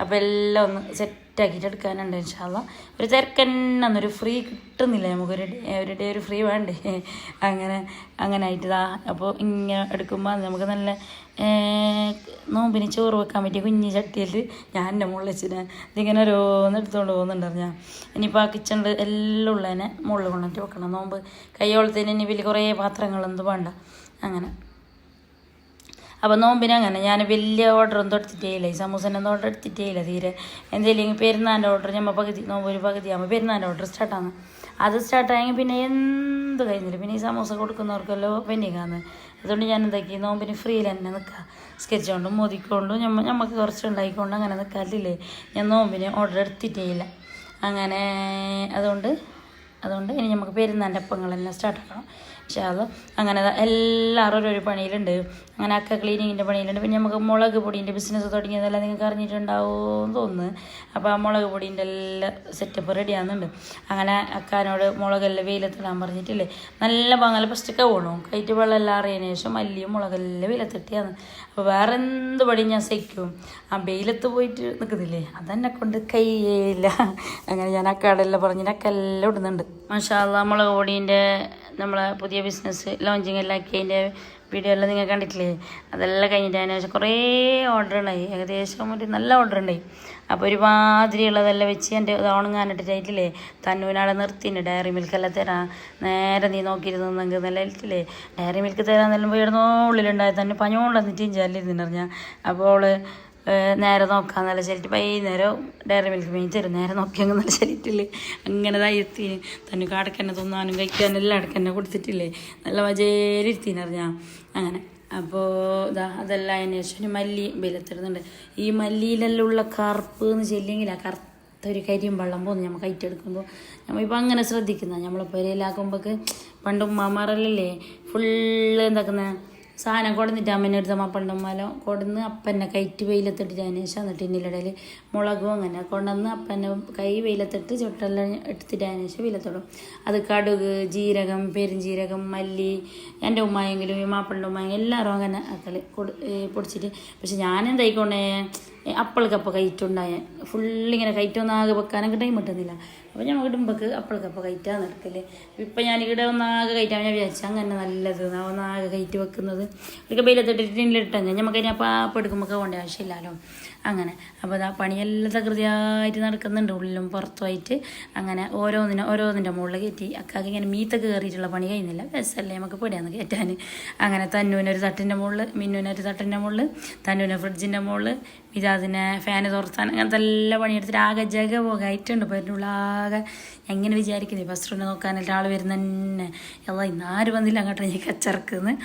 അപ്പോൾ എല്ലാം ഒന്ന് സെറ്റാക്കിയിട്ട് എടുക്കാനുണ്ട് ഇൻഷാ അല്ലാഹ്. ഒരു തിരക്കന്നൊരു ഫ്രീ കിട്ടുന്നില്ല നമുക്കൊരു ഡേ ഒരു ഫ്രീ വേണ്ടേ. അങ്ങനെ ആയിട്ടിതാ. അപ്പോൾ ഇങ്ങനെ എടുക്കുമ്പോൾ നമുക്ക് നല്ല നോമ്പിന് ചോറ് വെക്കാൻ പറ്റിയ കുഞ്ഞ് ചട്ടിയിൽ ഞാൻ എൻ്റെ മുകളിൽ വെച്ചിട്ട് ഇതിങ്ങനെ ഓരോന്ന് എടുത്തുകൊണ്ട് പോകുന്നുണ്ടായിരുന്നു. ഞാൻ ഇനിയിപ്പോൾ ആ കിച്ചണിൽ എല്ലാം ഉള്ളതിനെ മുകളിൽ കൊണ്ടിട്ട് വെക്കണം. നോമ്പ് കൈയോളത്തിന് ഇനി വലിയ കുറേ പാത്രങ്ങളൊന്നും വേണ്ട. അങ്ങനെ അപ്പോൾ നോമ്പിന് അങ്ങനെ ഞാൻ വലിയ ഓർഡറൊന്നും എടുത്തിട്ടേ ഇല്ല. ഈ സമൂസേൻ്റെ ഓർഡർ എടുത്തിട്ടേ ഇല്ല തീരെ. എന്തെങ്കിലും പെരുന്നാൻ്റെ ഓർഡർ നമ്മൾ നോമ്പ് ഒരു പകുതിയാകുമ്പോൾ പെരുന്നാൻ്റെ ഓർഡർ സ്റ്റാർട്ടാണ്. അത് സ്റ്റാർട്ടായെങ്കിൽ പിന്നെ എന്ത് കഴിഞ്ഞില്ല. പിന്നെ ഈ സമൂസ കൊടുക്കുന്നവർക്കല്ലോ പെൻഡിങ്ങാണ്. അതുകൊണ്ട് ഞാൻ എന്താക്കി നോമ്പിന് ഫ്രീയിൽ തന്നെ നിൽക്കുക. സ്കെച്ചുകൊണ്ടും മോദിക്കൊണ്ടും നമുക്ക് കുറച്ച് ഉണ്ടായിക്കൊണ്ട് അങ്ങനെ നിൽക്കാറില്ലേ. ഞാൻ നോമ്പിന് ഓർഡർ എടുത്തിട്ടേ ഇല്ല. അങ്ങനെ അതുകൊണ്ട് ഇനി നമുക്ക് പെരുന്നാൻ്റെ അപ്പങ്ങളെല്ലാം സ്റ്റാർട്ടാക്കണം ഇൻഷാ അല്ലാഹ്. അങ്ങനെ എല്ലാവരും ഒരു പണിയിലുണ്ട്. അങ്ങനെ അക്ക ക്ലീനിങ്ങിൻ്റെ പണിയിലുണ്ട്. പിന്നെ നമുക്ക് മുളക് പൊടീൻ്റെ ബിസിനസ് തുടങ്ങിയതെല്ലാം നിങ്ങൾക്ക് അറിഞ്ഞിട്ടുണ്ടാവുമെന്ന് തോന്നുന്നു. അപ്പോൾ ആ മുളക് പൊടീൻ്റെ എല്ലാം സെറ്റപ്പ് റെഡിയാകുന്നുണ്ട്. അങ്ങനെ അക്കാനോട് മുളകെല്ലാം വെയിലത്തിടാൻ പറഞ്ഞിട്ടില്ലേ. നല്ല പാങ്ങല ഫസ്റ്റ് പോകണം കയറ്റ് വെള്ളമെല്ലാം അറിയതിന് ശേഷം മല്ലിയും മുളകെല്ലാം വെയിലത്തിട്ടിയാണ്. അപ്പോൾ വേറെ എന്ത് പടിയും ഞാൻ സഹിക്കും. ആ വെയിലത്ത് പോയിട്ട് നിൽക്കുന്നില്ലേ അതെന്നെ കൊണ്ട് കയ്യില്ല. അങ്ങനെ ഞാൻ അക്കാടെല്ലാം പറഞ്ഞിട്ട് അക്കെല്ലാം ഇടുന്നുണ്ട്. മാഷാ അല്ലാഹ് മുളക് പൊടീൻ്റെ നമ്മളെ പുതിയ ബിസിനസ് ലോഞ്ചിങ് എല്ലാം ആക്കിയതിൻ്റെ വീഡിയോ എല്ലാം നിങ്ങൾ കണ്ടിട്ടില്ലേ. അതെല്ലാം കഴിഞ്ഞിട്ട് അതിന് ശേഷം കുറേ ഓർഡർ ഉണ്ടായി. ഏകദേശം ഒരു നല്ല ഓർഡർ ഉണ്ടായി. അപ്പോൾ ഒരുമാതിരിയുള്ളതെല്ലാം വെച്ച് എൻ്റെ ഉണങ്ങാനിട്ടിട്ടായിട്ടില്ലേ തന്നൂനാളെ നിർത്തിയിട്ട് ഡയറി മിൽക്കെല്ലാം തരാം നേരെ നീ നോക്കിയിരുന്നെങ്കിൽ നല്ല ഇട്ടില്ലേ ഡയറി മിൽക്ക് തരാമെന്നെല്ലാം പോയി ഇടുന്നോ ഉള്ളിലുണ്ടായി തന്നെ പഞ്ഞോണ്ട് വന്നിട്ട് ചെല്ലിരുന്നിട്ടറിഞ്ഞാൽ. അപ്പോൾ അവൾ നേരെ നോക്കാൻ നല്ല ശരിട്ട് വൈകുന്നേരം ഡയറി മിൽക്ക് മേഞ്ഞ് തരും. നേരെ നോക്കിയെങ്കിൽ നല്ല ശരിട്ടില്ലേ അങ്ങനെ ഇതായി തന്നെ കാടക്കന്നെ തിന്നാനും കഴിക്കാനും എല്ലാം അടക്കന്നെ കൊടുത്തിട്ടില്ലേ നല്ല വജേലിരുത്തിനറിഞ്ഞാൽ. അങ്ങനെ അപ്പോൾ അതെല്ലാം അതിന് ശേഷം മല്ലി വെയിലത്തിടുന്നുണ്ട്. ഈ മല്ലിയിലെല്ലാം ഉള്ള കറുപ്പ് എന്ന് ചെല്ലിയെങ്കിൽ ആ കറുത്തൊരു കരിയും വെള്ളം പോകുന്നു നമ്മൾ കയറ്റെടുക്കുമ്പോൾ. നമ്മളിപ്പോൾ അങ്ങനെ ശ്രദ്ധിക്കുന്ന നമ്മളെ പുരയിലാക്കുമ്പോഴേക്ക് പണ്ട് ഉമ്മമാരെല്ലേ ഫുള്ള് എന്താക്കുന്ന സാധനം കൊടുന്നിട്ട് അമ്മേനെ എടുത്ത മപ്പണ്ടമ്മലോ കൊടുന്ന് അപ്പനെ കയറ്റ് വെയിലത്തിട്ടിട്ടതിന് ശേഷം എന്നിട്ട് ഇന്നിലിടയിൽ മുളകും അങ്ങനെ കൊണ്ടുവന്ന് അപ്പനെ കൈ വെയിലത്തിട്ട് ചുട്ടെല്ലാം എടുത്തിട്ടതിന് ശേഷം വെയിലത്തിടും. അത് കടുക്, ജീരകം, പെരുംജീരകം, മല്ലി, എൻ്റെ ഉമ്മായെങ്കിലും ഈ മാപ്പിളുടെ ഉമ്മായെങ്കിലും എല്ലാവരും അങ്ങനെ ആക്കൽ പൊടിച്ചിട്ട്. പക്ഷെ ഞാനെന്തായിക്കൊണ്ടേ അപ്പൾക്കപ്പം കയറ്റുണ്ടായ ഫുള്ളിങ്ങനെ കയറ്റൊന്നാകെ വെക്കാനൊക്കെ ടൈം കിട്ടുന്നില്ല. അപ്പോൾ ഞാൻ ഇടുമ്പോൾക്ക് അപ്പൾക്കപ്പം കയറ്റാന്ന് എടുക്കല്. ഇപ്പം ഞാനിവിടെ ഒന്നാകെ കയറ്റാൻ ഞാൻ വിചാരിച്ചു അങ്ങനെ നല്ലത് ഒന്നാകെ കയറ്റി വെക്കുന്നത്. ഒരിക്കൽ വെയിലത്തിട്ടിട്ടില്ലെങ്കിൽ നമുക്ക് അതിനെ അപ്പം എടുക്കുമ്പോൾ പോകേണ്ട ആവശ്യമില്ലല്ലോ അങ്ങനെ. അപ്പോൾ ആ പണിയെല്ലാം തകൃതിയായിട്ട് നടക്കുന്നുണ്ട് ഉള്ളിലും പുറത്തുമായിട്ട്. അങ്ങനെ ഓരോന്നിൻ്റെ മുകളിൽ കയറ്റി അക്കാക്ക് ഇങ്ങനെ മീത്തൊക്കെ കയറിയിട്ടുള്ള പണി കഴിയുന്നില്ല. ബസ്സല്ലേ നമുക്ക് പേടിയാന്ന് കയറ്റാൻ. അങ്ങനെ തന്നൂനൊരു തട്ടിൻ്റെ മുകളിൽ, മിന്നൂനൊരു തട്ടിൻ്റെ മുകളിൽ, തന്നൂനെ ഫ്രിഡ്ജിൻ്റെ മുകളിൽ, ഇതതിനെ ഫാന് തുറത്താൻ അങ്ങനത്തെ എല്ലാ പണിയെടുത്തിട്ട് ആകെ ജഗ പോകായിട്ടുണ്ട്. പേരിനുള്ളാകെ എങ്ങനെ വിചാരിക്കുന്നത് ബസ്റ്റിനെ നോക്കാനായിട്ട് ആൾ വരുന്ന തന്നെ അല്ല ഇന്നാരും വന്നില്ല അങ്ങോട്ട് ഞാൻ കച്ചറക്കുന്ന്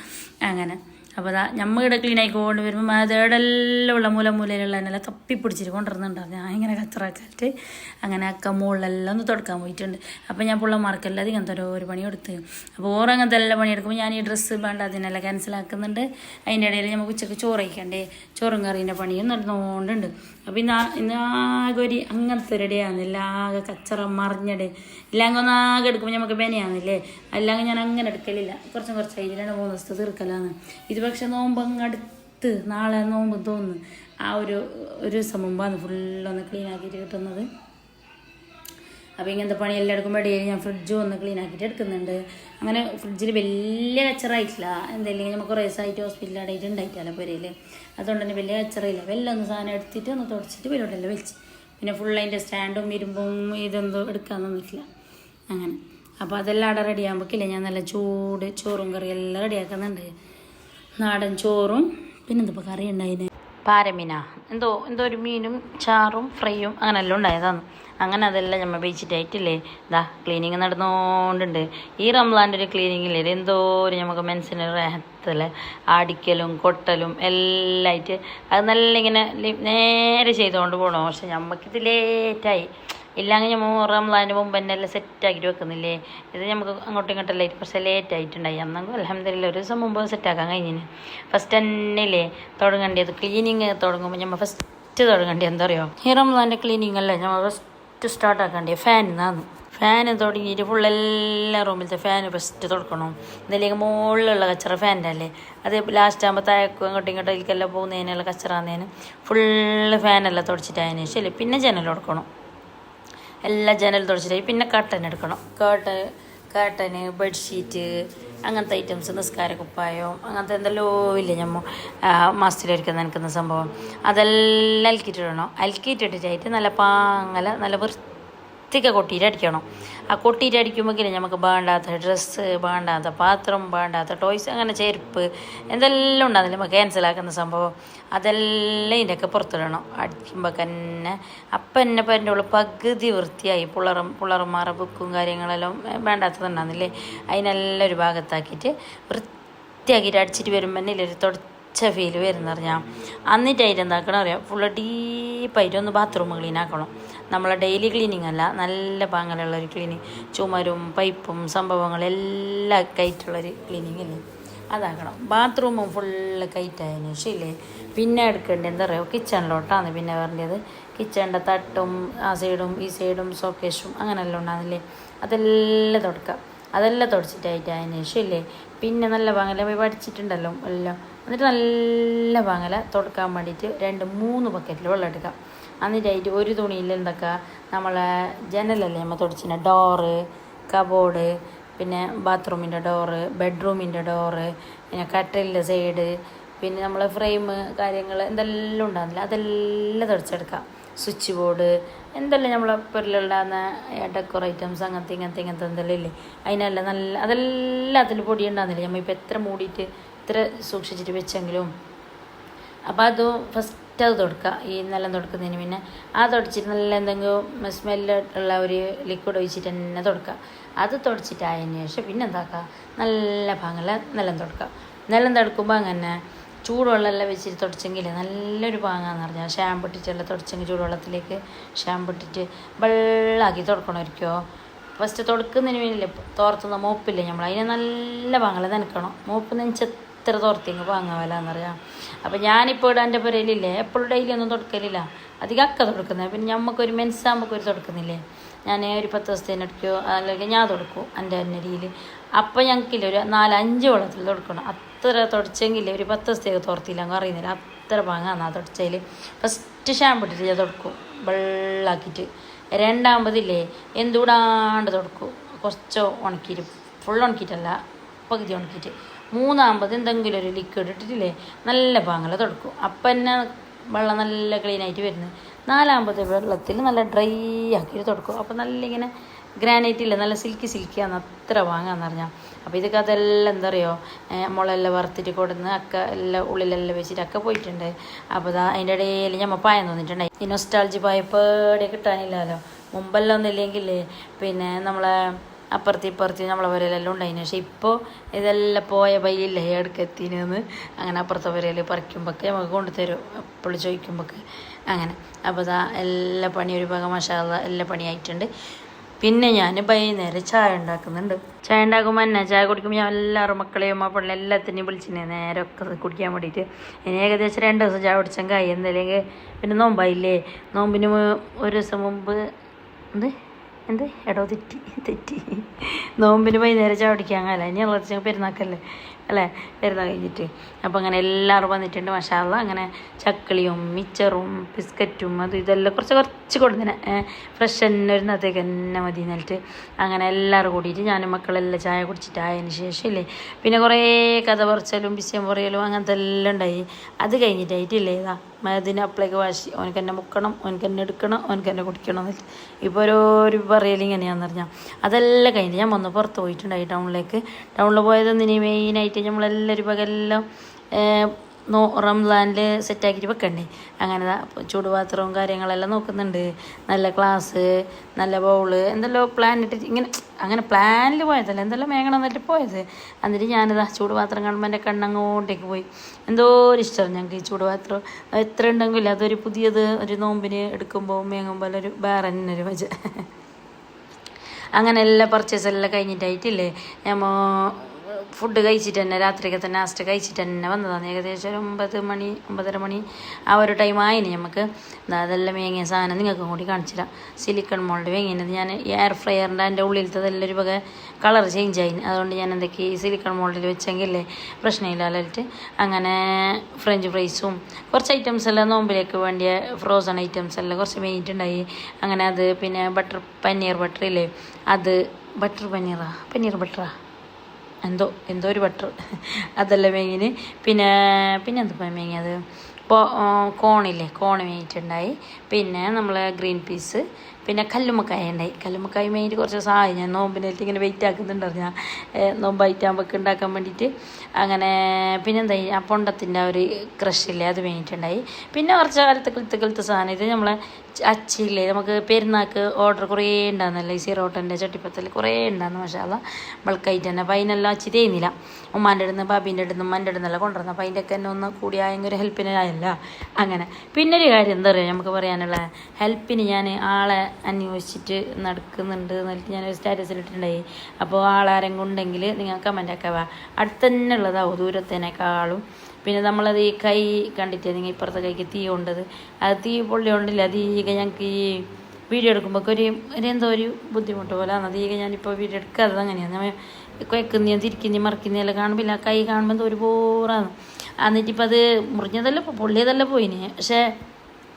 അങ്ങനെ. അപ്പോൾ അതാ നമ്മളിവിടെ ക്ലീൻ ആയിക്കൊണ്ട് വരുമ്പോൾ അതേടെല്ലാം ഉള്ള മൂലയിലുള്ള എന്നെല്ലാം തപ്പിപ്പിടിച്ചിട്ട് കൊണ്ടുവരുന്നുണ്ടാവും. ഞാൻ ഇങ്ങനെ കച്ചറാക്കാറ്റ് അങ്ങനെ അക്ക മുകളിലെല്ലാം ഒന്ന് തുടക്കാൻ പോയിട്ടുണ്ട്. അപ്പോൾ ഞാൻ പിള്ളമാർക്കെല്ലാം ഇങ്ങനത്തെ ഓരോ പണി കൊടുത്ത്. അപ്പോൾ അങ്ങനത്തെ എല്ലാം പണിയെടുക്കുമ്പോൾ ഞാൻ ഈ ഡ്രസ്സ് വേണ്ട അതിനെല്ലാം ക്യാൻസലാക്കുന്നുണ്ട്. അതിൻ്റെ ഇടയിൽ നമുക്ക് ഉച്ചക്ക് ചോറ് കഴിക്കണ്ടേ, ചോറും കറീൻ്റെ പണിയും നടന്നുകൊണ്ടുണ്ട്. അപ്പോൾ ഇന്നാകെ ഒരു അങ്ങനത്തെ ഒരു ഇടയാകുന്നില്ല, ആകെ കച്ചറ മറിഞ്ഞിട് ഇല്ലെങ്കിൽ ഒന്നാകെ എടുക്കുമ്പോൾ നമുക്ക് ബെനയാകുന്നില്ലേ. അല്ലെങ്കിൽ ഞാൻ അങ്ങനെ എടുക്കലില്ല, കുറച്ചായി 2-3 ദിവസത്തെ തീർക്കലാന്ന്. ഇത് പക്ഷെ നോമ്പ് അങ്ങ് അടുത്ത് നാളെ നോമ്പ് തോന്നുന്നു. ആ ഒരു ദിവസം മുമ്പാണ് ഫുള്ളൊന്ന് ക്ലീൻ ആക്കിയിട്ട് കിട്ടുന്നത്. അപ്പോൾ ഇങ്ങനത്തെ പണിയെല്ലാം എടുക്കുമ്പോൾ ഇടയിൽ ഞാൻ ഫ്രിഡ്ജും ഒന്ന് ക്ലീൻ ആക്കിയിട്ട് എടുക്കുന്നുണ്ട്. അങ്ങനെ ഫ്രിഡ്ജിൽ വലിയ കച്ചറായിട്ടില്ല. എന്തെങ്കിലും നമുക്ക് കുറേ ദിവസമായിട്ട് ഹോസ്പിറ്റലായിട്ട് ഉണ്ടായിട്ടല്ല പുരയിൽ. അതുകൊണ്ട് തന്നെ വലിയ കച്ചറയില്ല. ഒന്ന് സാധനം എടുത്തിട്ട് ഒന്ന് തുടച്ചിട്ട് വെല്ലോട്ടെല്ലാം വെച്ച് പിന്നെ ഫുൾ അതിൻ്റെ സ്റ്റാൻഡും ഇരുമ്പും ഇതൊന്നും എടുക്കാൻ നിന്നിട്ടില്ല അങ്ങനെ. അപ്പോൾ അതെല്ലാം അവിടെ റെഡിയാകുമ്പോഴേക്കില്ലേ ഞാൻ നല്ല ചൂട് ചോറും കറിയും എല്ലാം റെഡിയാക്കുന്നുണ്ട്. നാടൻ ചോറും പിന്നെന്തിപ്പോൾ കറി ഉണ്ടായിന് പാരമീന എന്തോ ഒരു മീനും ചാറും ഫ്രൈയും അങ്ങനെല്ലാം ഉണ്ടായതാണ്. അങ്ങനെ അതെല്ലാം നമ്മൾ വെച്ചിട്ടായിട്ടില്ലേ ഇതാ ക്ലീനിങ് നടന്നുകൊണ്ടുണ്ട്. ഈ റംസാൻ്റെ ഒരു ക്ലീനിങ്ങില്ലേ എന്തോ ഒരു നമുക്ക് മനസ്സിന് റഹത്തല്ലേ, അടിക്കലും കൊട്ടലും എല്ലാം ആയിട്ട് അത് നല്ല ഇങ്ങനെ നേരെ ചെയ്തുകൊണ്ട് പോകണം. പക്ഷെ നമുക്കിത് ലേറ്റായി ഇല്ലെങ്കിൽ നമ്മൾ റംസാൻ്റെ മുമ്പ് തന്നെ എല്ലാം സെറ്റാക്കിയിട്ട് വെക്കുന്നില്ലേ. ഇത് നമുക്ക് അങ്ങോട്ടും ഇങ്ങോട്ടെല്ലാം കുറച്ച് ലേറ്റ് ആയിട്ടുണ്ടായി. അന്നെങ്കിൽ അൽഹംദുലില്ലാ ഒരു ദിവസം മുമ്പ് സെറ്റാക്കാൻ കഴിഞ്ഞിന്. ഫസ്റ്റ് തന്നെയല്ലേ തുടങ്ങേണ്ടത് ക്ലീനിങ് തുടങ്ങുമ്പോൾ നമ്മൾ ഫസ്റ്റ് തുടങ്ങേണ്ടത് എന്താ പറയുക, ഈ റംസാൻ്റെ ക്ലീനിങ് അല്ലേ നമ്മൾ ഫസ്റ്റ് സ്റ്റാർട്ടാക്കേണ്ടത് ഫാനിന്നാണ്. ഫാന് തുടങ്ങിയിട്ട് ഫുൾ എല്ലാ റൂമിലത്തെ ഫാന് ഫസ്റ്റ് തുടക്കണം. ഇതിലേക്ക് മുകളിലുള്ള കച്ചറ ഫാനിൻ്റെ അല്ലേ അത് ലാസ്റ്റ് ആകുമ്പോൾ താഴേക്കും അങ്ങോട്ടും ഇങ്ങോട്ടും ഇതിലേക്കെല്ലാം പോകുന്നതിനുള്ള കച്ചറാകുന്നതിന് ഫുള്ള് ഫാനെല്ലാം തുടച്ചിട്ടായതിന് ശരി. പിന്നെ ജനൽ കൊടുക്കണം, എല്ലാ ജനൽ തുടച്ചിട്ടായി. പിന്നെ കർട്ടൻ എടുക്കണം, കർട്ടന് ബെഡ്ഷീറ്റ് അങ്ങനത്തെ ഐറ്റംസ്, നിസ്കാര കുപ്പായം അങ്ങനത്തെ എന്തെല്ലോ ഇല്ലേ നമ്മൾ മാസത്തിലൊരിക്കൽ നനക്കുന്ന സംഭവം അതെല്ലാം അലക്കിയിട്ടിടണം. അലക്കിയിട്ടിട്ടായിട്ട് നല്ല പാങ്ങല നല്ല വൃത്തിക്ക് കൊട്ടിയിട്ട് അടിക്കണം. ആ കൊട്ടിയിട്ട് അടിക്കുമ്പോൾ നമുക്ക് വേണ്ടാത്ത ഡ്രസ്സ്, വേണ്ടാത്ത പാത്രം, വേണ്ടാത്ത ടോയ്സ് അങ്ങനെ ചെരുപ്പ് എന്തെല്ലാം ഉണ്ടാകുന്നില്ല നമുക്ക് ക്യാൻസലാക്കുന്ന സംഭവം അതെല്ലാം ഇതിൻ്റെയൊക്കെ പുറത്തിടണം അടിക്കുമ്പോൾ തന്നെ. അപ്പം എന്നെ പേരൻ്റെ ഉള്ളിൽ പകുതി വൃത്തിയായി. പിള്ളേർമാരുടെ ബുക്കും കാര്യങ്ങളെല്ലാം വേണ്ടാത്തതുണ്ടാകുന്നില്ലേ അതിനെല്ലാം ഒരു ഭാഗത്താക്കിയിട്ട് വൃത്തിയാക്കിയിട്ട് അടിച്ചിട്ട് വരുമ്പോൾ തന്നെ ഒരു തുടച്ച ഫീൽ വരുന്ന പറഞ്ഞാൽ എന്നിട്ടായിട്ട് എന്താക്കണം അറിയാം, ഫുള്ള് ഡീപ്പായിട്ട് ഒന്ന് ബാത്റൂം ക്ലീൻ ആക്കണം. നമ്മളെ ഡെയിലി ക്ലീനിങ് അല്ല, നല്ല പാങ്ങലുള്ളൊരു ക്ലീനിങ്, ചുമരും പൈപ്പും സംഭവങ്ങളെല്ലാം കയറ്റുള്ളൊരു ക്ലീനിങ് അല്ലേ അതാക്കണം. ബാത്റൂമും ഫുള്ള് കയറ്റായതിന് ശരിയല്ലേ. പിന്നെ എടുക്കേണ്ടത് എന്താ പറയുക, കിച്ചണിലോട്ടാണ് പിന്നെ വരേണ്ടത്. കിച്ചണിൻ്റെ തട്ടും ആ സൈഡും ഈ സൈഡും ഷോക്കേസും അങ്ങനെയെല്ലാം ഉണ്ടാകുന്നില്ലേ അതെല്ലാം തുടക്കുക. അതെല്ലാം തുടച്ചിട്ടായിട്ട് അതിന് ശരിയല്ലേ. പിന്നെ നല്ല പാങ്ങല പോയി പഠിച്ചിട്ടുണ്ടല്ലോ എല്ലാം. എന്നിട്ട് നല്ല പാങ്ങല തുടക്കാൻ വേണ്ടിയിട്ട് 2-3 ബക്കറ്റിൽ വെള്ളം എടുക്കാം. എന്നിട്ടായിട്ട് ഒരു തുണിയിൽ എന്തൊക്കെ നമ്മളെ ജനലല്ലേ നമ്മൾ തുടച്ചിന് ഡോറ്, കബോർഡ്, പിന്നെ ബാത്റൂമിൻ്റെ ഡോറ്, ബെഡ്റൂമിൻ്റെ ഡോറ്, പിന്നെ കട്ടിലിൻ്റെ സൈഡ്, പിന്നെ നമ്മളെ ഫ്രെയിം കാര്യങ്ങൾ എന്തെല്ലാം ഉണ്ടാകുന്നില്ല അതെല്ലാം തുടച്ചെടുക്കാം. സ്വിച്ച് ബോർഡ് എന്തെല്ലാം നമ്മളെ പെരലുണ്ടാകുന്ന ഡെക്കോർ ഐറ്റംസ് അങ്ങനത്തെ ഇങ്ങനത്തെ എന്തെല്ലാം ഇല്ലേ അതിനെല്ലാം നല്ല അതെല്ലാം അതിൽ പൊടി ഉണ്ടാകുന്നില്ല നമ്മളിപ്പോൾ എത്ര മൂടിയിട്ട് എത്ര സൂക്ഷിച്ചിട്ട് വെച്ചെങ്കിലും. അപ്പോൾ അത് ഫസ്റ്റ് അത് തുടക്കുക. ഈ നിലം തുടക്കുന്നതിന് പിന്നെ ആ തുടച്ചിട്ട് നല്ല എന്തെങ്കിലും സ്മെല്ലുള്ള ഒരു ലിക്വിഡ് ഒഴിച്ചിട്ട് തന്നെ തുടക്കുക. അത് തുടച്ചിട്ടായതിന് ശേഷം പിന്നെ എന്താക്കുക, നല്ല പാങ്ങല നിലം തുടക്കുക. നിലം തുടക്കുമ്പോൾ അങ്ങനെ ചൂടുവെള്ളമെല്ലാം വെച്ചിട്ട് തുടച്ചെങ്കിൽ നല്ലൊരു പാങ്ങാന്ന് പറഞ്ഞാൽ ഷാമ്പു ഇട്ടിട്ടെല്ലാം തുടച്ചെങ്കിൽ ചൂടുവെള്ളത്തിലേക്ക് ഷാമ്പു ഇട്ടിട്ട് വെള്ളമാക്കി തുടക്കണമായിരിക്കുമോ. ഫസ്റ്റ് തുടക്കുന്നതിന് വേണ്ടിയില്ലേ തോർത്തുന്ന മോപ്പില്ലേ നമ്മൾ അതിനെ നല്ല പാങ്ങല നനക്കണം. മോപ്പ് നനച്ചെത്ര എത്ര തോർത്തിങ്ങ് വാങ്ങാവല്ലെന്നറിയാം. അപ്പോൾ ഞാനിപ്പോൾ ഇവിടെ എൻ്റെ പുരയിലില്ലേ എപ്പോഴും ഡെയിലി ഒന്നും തുടക്കലില്ല, അധികം അക്ക തുടക്കുന്നത്. പിന്നെ നമുക്കൊരു മെൻസാകുമ്പോൾ ഒരു തുടക്കുന്നില്ലേ, ഞാൻ ഒരു 10 ദിവസത്തേന് എടുക്കുകയോ അല്ലെങ്കിൽ ഞാൻ തുടക്കും എൻ്റെ അന്നരിയിൽ. അപ്പോൾ ഞങ്ങൾക്കില്ല ഒരു 4-5 വെള്ളത്തിൽ തുടക്കണം. അത്ര തുടച്ചെങ്കിൽ ഒരു 10 ദിവസത്തേക്ക് തോർത്തില്ല അങ്ങ് അറിയുന്നില്ല, അത്ര പാങ്ങാന്ന് ആ തുടച്ചതിൽ. ഫസ്റ്റ് ഷാമ്പു ഇട്ടിട്ട് ഞാൻ തുടക്കും വെള്ളമാക്കിയിട്ട്. രണ്ടാമതില്ലേ എന്തുകൂടാണ്ട് തുടക്കും, കുറച്ച് ഉണക്കിയിട്ട്, ഫുൾ ഉണക്കിയിട്ടല്ല പകുതി ഉണക്കിയിട്ട്. മൂന്നാമത് എന്തെങ്കിലും ഒരു ലിക്വിഡ് ഇട്ടിട്ടില്ലേ നല്ല പാങ്ങല തുടക്കും. അപ്പം തന്നെ വെള്ളം നല്ല ക്ലീനായിട്ട് വരുന്നത്. നാലാമത്തെ വെള്ളത്തിൽ നല്ല ഡ്രൈ ആക്കിയിട്ട് തുടക്കും. അപ്പോൾ നല്ല ഇങ്ങനെ ഗ്രാനൈറ്റ് ഇല്ല, നല്ല സിൽക്കിയാണ്, അത്ര വാങ്ങാന്ന് പറഞ്ഞാൽ. അപ്പോൾ ഇതൊക്കെ അതെല്ലാം എന്താ പറയുക, മുളെല്ലാം വറുത്തിട്ട് കൊടുന്ന് അക്ക എല്ലാം ഉള്ളിലെല്ലാം വെച്ചിട്ട് അക്ക പോയിട്ടുണ്ട്. അപ്പോൾ അതിൻ്റെ ഇടയിൽ ഞമ്മ പായം തോന്നിയിട്ടുണ്ടായി. ഈ നൊസ്റ്റാൾജി പായ പേടെ കിട്ടാനില്ലല്ലോ. മുമ്പെല്ലാം ഒന്നുമില്ലെങ്കിൽ പിന്നെ നമ്മളെ അപ്പുറത്തി നമ്മളെ പുരയിലെല്ലാം ഉണ്ടായിന്. പക്ഷെ ഇപ്പോൾ ഇതെല്ലാം പോയ പയ്യില്ലേ എടുക്കെത്തിനെന്ന്. അങ്ങനെ അപ്പുറത്തെ പുരയിൽ പറിക്കുമ്പോഴൊക്കെ നമുക്ക് കൊണ്ടുതരും, എപ്പോഴും ചോദിക്കുമ്പോഴൊക്കെ അങ്ങനെ. അപ്പോൾ എല്ലാ പണി ഒരു ഭാഗം മഷാല്ല എല്ലാ പണിയായിട്ടുണ്ട്. പിന്നെ ഞാൻ വൈകുന്നേരം ചായ ഉണ്ടാക്കുന്നുണ്ട്. ചായ ഉണ്ടാക്കുമ്പോൾ തന്നെ ചായ കുടിക്കുമ്പോൾ ഞാൻ എല്ലാവരും മക്കളെയും മാപ്പിളെ എല്ലാത്തിനെയും വിളിച്ചിനെ നേരെ ഒക്കെ കുടിക്കാൻ വേണ്ടിയിട്ട്. ഇനി ഏകദേശം 2 ദിവസം ചായ കുടിച്ചെങ്കിൽ ആയി. എന്തെങ്കിലും പിന്നെ നോമ്പായില്ലേ, നോമ്പിന് ഒരു ദിവസം മുമ്പ് എടോ തെറ്റി നോമ്പിന് വൈകുന്നേരം ചായ കുടിക്കാൻ കാല. ഇനി ഉള്ള പെരുന്നാക്കല്ലേ അല്ലേ, പെരുന്നാൾ കഴിഞ്ഞിട്ട്. അപ്പോൾ അങ്ങനെ എല്ലാവരും വന്നിട്ടുണ്ട് മഷാല്ല. അങ്ങനെ ചക്കളിയും മിച്ചറും ബിസ്ക്കറ്റും ഇതെല്ലാം കുറച്ച് കൊടുത്തിനെ ഫ്രഷ് തന്നെ വരുന്നത്തേക്ക് തന്നെ മതി എന്നിട്ട് അങ്ങനെ എല്ലാവരും കൂടിയിട്ട് ഞാനും മക്കളെല്ലാം ചായ കുടിച്ചിട്ടായതിന് ശേഷം ഇല്ലേ പിന്നെ കുറേ കഥ പറച്ചലും വിഷയം പറയലും അങ്ങനത്തെ എല്ലാം ഉണ്ടായി. അത് കഴിഞ്ഞിട്ടായിട്ടില്ലേ ഇതാ അതിന് അപ്പളേക്ക് വാശി, ഓനക്ക് എന്നെ മുക്കണം, ഓനക്ക് എന്നെ എടുക്കണം, ഓനക്ക് എന്നെ കുടിക്കണം എന്നിട്ട് ഇപ്പോൾ ഓരോരു പറയൽ ഇങ്ങനെയാണെന്ന് പറഞ്ഞാൽ. അതെല്ലാം കഴിഞ്ഞിട്ട് ഞാൻ വന്ന് പുറത്ത് പോയിട്ടുണ്ടായി ടൗണിൽ പോയതൊന്നിനി മെയിനായിട്ട് നമ്മളെല്ലാവരും പകലെല്ലാം റംസാനിൽ സെറ്റാക്കിയിട്ട് വെക്കണ്ടേ. അങ്ങനെ ചൂടുപാത്രവും കാര്യങ്ങളെല്ലാം നോക്കുന്നുണ്ട്. നല്ല ഗ്ലാസ്, നല്ല ബൗള്, എന്തെല്ലോ പ്ലാൻ ഇട്ടിട്ട് ഇങ്ങനെ അങ്ങനെ പ്ലാനിൽ പോയതല്ല, എന്തെല്ലാം മേങ്ങണം എന്നിട്ട് പോയത്. എന്നിട്ട് ഞാനിതാ ചൂടുപാത്രം കാണുമ്പോൾ എൻ്റെ കണ്ണങ്ങോട്ടേക്ക് പോയി. എന്തോ ഒരു ഇഷ്ടമാണ് ഞങ്ങൾക്ക് ഈ ചൂടുപാത്രം. എത്ര ഉണ്ടെങ്കിലും അതൊരു പുതിയത് ഒരു നോമ്പിന് എടുക്കുമ്പോൾ മേങ്ങുമ്പോൾ ഒരു വേറെ തന്നെ ഒരു മജ. അങ്ങനെ എല്ലാ പർച്ചേസ് എല്ലാം കഴിഞ്ഞിട്ടായിട്ടില്ലേ നമ്മൾ ഫുഡ് കഴിച്ചിട്ട് തന്നെ രാത്രിയൊക്കെ തന്നെ ലാസ്റ്റ് കഴിച്ചിട്ട് തന്നെ വന്നതാണ്. ഏകദേശം ഒരു 9-9:30 മണി ആ ഒരു ടൈം ആയിന് നമുക്ക്. അതെല്ലാം വേങ്ങിയ സാധനം നിങ്ങൾക്കും കൂടി കാണിച്ചു തരാം. സിലിക്കൺ മോൾഡ് വേങ്ങിയത് ഞാൻ എയർ ഫ്രയറിൻ്റെ അതിൻ്റെ ഉള്ളിലത്തെ ഒരു വക കളർ ചേഞ്ച് ആയിന്. അതുകൊണ്ട് ഞാൻ എന്തൊക്കെ ഈ സിലിക്കൺ മോൾഡിൽ വെച്ചെങ്കിലേ പ്രശ്നമില്ലല്ലിട്ട് അങ്ങനെ ഫ്രഞ്ച് ഫ്രൈസും കുറച്ച് ഐറ്റംസ് എല്ലാം നോമ്പിലേക്ക് വേണ്ടിയ ഫ്രോസൺ ഐറ്റംസ് എല്ലാം കുറച്ച് വേണ്ടിയിട്ടുണ്ടായി. അങ്ങനെ അത് പിന്നെ പനീർ ബട്ടർ ഇല്ലേ, അത് പനീർ ബട്ടറാ എന്തോ ഒരു ബട്ടർ അതെല്ലാം മേങ്ങിന്. പിന്നെ എന്താ മേങ്ങിയത്, കോണില്ലേ, കോണ് മേങ്ങിയിട്ടുണ്ടായി. പിന്നെ നമ്മൾ ഗ്രീൻ പീസ്, പിന്നെ കല്ലുമ്മക്കായ ഉണ്ടായി. കല്ലുമ്മക്കായ മേങ്ങിയിട്ട് കുറച്ച് സഹായം ഞാൻ നോമ്പിനായിട്ട് ഇങ്ങനെ വെയിറ്റ് ആക്കുന്നുണ്ടായിരുന്നു ഞാൻ നോമ്പായിട്ടാകുമ്പോൾ ഉണ്ടാക്കാൻ വേണ്ടിയിട്ട്. അങ്ങനെ പിന്നെന്തായി ആ പൊണ്ടത്തിൻ്റെ ഒരു ക്രഷില്ലേ അത് മേങ്ങിയിട്ടുണ്ടായി. പിന്നെ കുറച്ച് കാലത്തെ സാധനം ഇത് നമ്മളെ അച്ചില്ലേ, നമുക്ക് പെരുന്നാൾക്ക് ഓർഡർ കുറേ ഉണ്ടാകുന്നല്ലോ ഈ സീറോട്ടൻ്റെ ചട്ടിപ്പത്തിൽ കുറേ ഉണ്ടാകുന്നു മഷാല്ല ബൾക്കായിട്ട് തന്നെ. അപ്പോൾ അതിനെല്ലാം അച്ചി തേയുന്നില്ല, ഉമ്മാൻ്റെ അടുത്ത് ബാബീൻ്റെ അടുത്ത് ഉമ്മാൻ്റെ അടുത്തെല്ലാം കൊണ്ടുവരണം. അപ്പോൾ അതിൻ്റെയൊക്കെ തന്നെ ഒന്ന് കൂടിയായെങ്കിൽ ഒരു ഹെൽപ്പിനായല്ല. അങ്ങനെ പിന്നെ ഒരു കാര്യം എന്താ പറയുക നമുക്ക് പറയാനുള്ള ഹെൽപ്പിന് ഞാൻ ആളെ അന്വേഷിച്ചിട്ട് നടക്കുന്നുണ്ട് എന്നിട്ട് ഞാനൊരു സ്റ്റാറ്റസിലിട്ടുണ്ടായി. അപ്പോൾ ആളാരെങ്കിലും ഉണ്ടെങ്കിൽ നിങ്ങൾ കമൻ്റ് ആക്കാവാ. അടുത്ത് തന്നെ ഉള്ളതാവും ദൂരത്തേനേക്കാളും. പിന്നെ നമ്മളത് ഈ കൈ കണ്ടിട്ട് നിങ്ങൾ ഇപ്പുറത്തെ കൈക്ക് തീ കൊണ്ടത്, അത് തീ പൊള്ളി കൊണ്ടില്ല. അധികം ഞങ്ങൾക്ക് ഈ വീഡിയോ എടുക്കുമ്പോൾ എന്തോ ഒരു ബുദ്ധിമുട്ട് പോലെ ആണ്. അധികം ഞാനിപ്പോൾ വീഡിയോ എടുക്കാത്തത് അങ്ങനെയാണ്. ഞാൻ കുഴക്കുന്നതും തിരിക്കുന്നതും മറിക്കുന്നതെല്ലാം കാണുമ്പോൾ ഇല്ല കൈ കാണുമ്പോൾ എന്തോ ഒരു ബോറാണ്. എന്നിട്ടിപ്പോൾ അത് മുറിഞ്ഞതെല്ലാം പൊള്ളിയതെല്ലാം പോയിന്. പക്ഷേ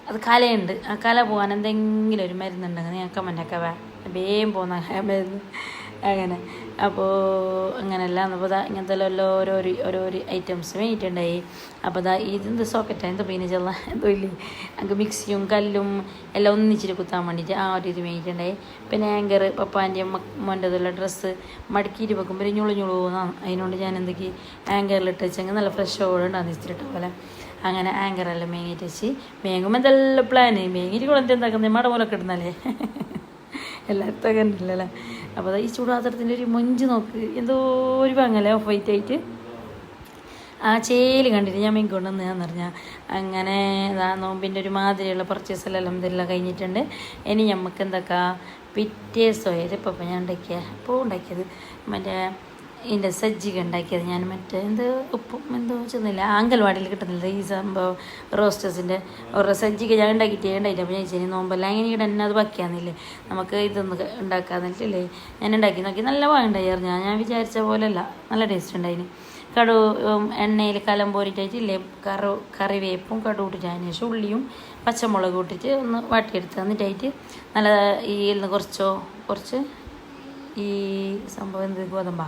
അത് കലയുണ്ട്, ആ കല പോകാൻ എന്തെങ്കിലും ഒരു മരുന്നുണ്ടെങ്കിൽ ഞാൻ കമൻ്റൊക്കെ വേഗം പോകുന്ന മരുന്ന് അങ്ങനെ. അപ്പോൾ അങ്ങനെയല്ല അപ്പോൾ ഇങ്ങനത്തെ ഓരോരോ ഐറ്റംസ് വേണ്ടിയിട്ടുണ്ടായി. അപ്പോൾ ഇതെന്ത് സോക്കറ്റാണ് എന്തോ പിന്നെ ചെള്ള എന്തോ ഇല്ലേ അങ്ങ് മിക്സിയും കല്ലും എല്ലാം ഒന്നിച്ചിട്ട് കുത്താൻ വേണ്ടിയിട്ട് ആ ഒരു ഇത് വേണ്ടിയിട്ടുണ്ടായി. പിന്നെ ആങ്കർ പപ്പാൻ്റെയും മോൻ്റെതുള്ള ഡ്രസ്സ് മടക്കിയിട്ട് വെക്കുമ്പോൾ ഞുളു പോകുന്നതാണ്. അതിനോട് ഞാൻ എന്തൊക്കെ ആങ്കറിലിട്ട് വെച്ചെങ്കിൽ നല്ല ഫ്രഷോടെ ഉണ്ടാകുന്ന ഇച്ചിരിട്ട പോലെ. അങ്ങനെ ആങ്കറെല്ലാം മേങ്ങിയിട്ട് വെച്ച് മേങ്ങുമ്പോൾ എന്തെല്ലാം പ്ലാന് മേങ്ങിയിട്ട് കുളത്തെ എന്താക്കുന്നത് മടമൂലൊക്കെ ഇടുന്നല്ലേ എല്ലായിടത്തും അങ്ങനെ ഇല്ലല്ലേ. അപ്പോൾ ഈ ചൂടുപാത്രത്തിൻ്റെ ഒരു മൊഞ്ച് നോക്ക്, എന്തോ ഒരു ഭംഗല്ലേ ഓഫ് വൈറ്റ് ആയിട്ട്. ആ ചേല് കണ്ടിട്ട് ഞാൻ മേങ്ങിക്കൊണ്ടെന്ന് പറഞ്ഞാൽ അങ്ങനെ നോമ്പിൻ്റെ ഒരു മാതിരിയുള്ള പർച്ചേസെല്ലാം ഇതെല്ലാം കഴിഞ്ഞിട്ടുണ്ട്. ഇനി നമുക്ക് എന്തൊക്കെ പിറ്റേ സോയത് ഇപ്പോൾ ഞാൻ ഉണ്ടാക്കിയത് മറ്റേ ഇതിൻ്റെ സജ്ജിക ഉണ്ടാക്കിയത് ഞാൻ മറ്റേ എന്ത് ഉപ്പും എന്തോ ചെന്നില്ല അങ്കൽവാടിയിൽ കിട്ടുന്നില്ല ഈ സംഭവം റോസ്റ്റേഴ്സിൻ്റെ ഓരോ സജ്ജിക ഞാൻ ഉണ്ടാക്കിയിട്ടേ ഉണ്ടായില്ല. അപ്പോൾ ഞാൻ ചോദിച്ചു നോമ്പല്ല അങ്ങനെ ഇവിടെ തന്നെ അത് ബാക്കിയാന്നില്ലേ നമുക്ക് ഇതൊന്ന് ഉണ്ടാക്കാന്നില്ലേ. ഞാൻ ഉണ്ടാക്കി നോക്കി നല്ല പാടുണ്ടായിരുന്നു. ഞാൻ വിചാരിച്ച പോലെയല്ല, നല്ല ടേസ്റ്റ് ഉണ്ടായിന്. കടു എണ്ണയിൽ കലം പോരിട്ടായിട്ടില്ലേ കറിവേപ്പും കടു ഇട്ടിട്ട് അതിന് ശേഷം ഉള്ളിയും പച്ചമുളക് ഇട്ടിട്ട് ഒന്ന് വാട്ടിയെടുത്ത് എന്നിട്ടായിട്ട് നല്ല ഈ കുറച്ച് ഈ സംഭവം എന്ത് ഗോതമ്പാ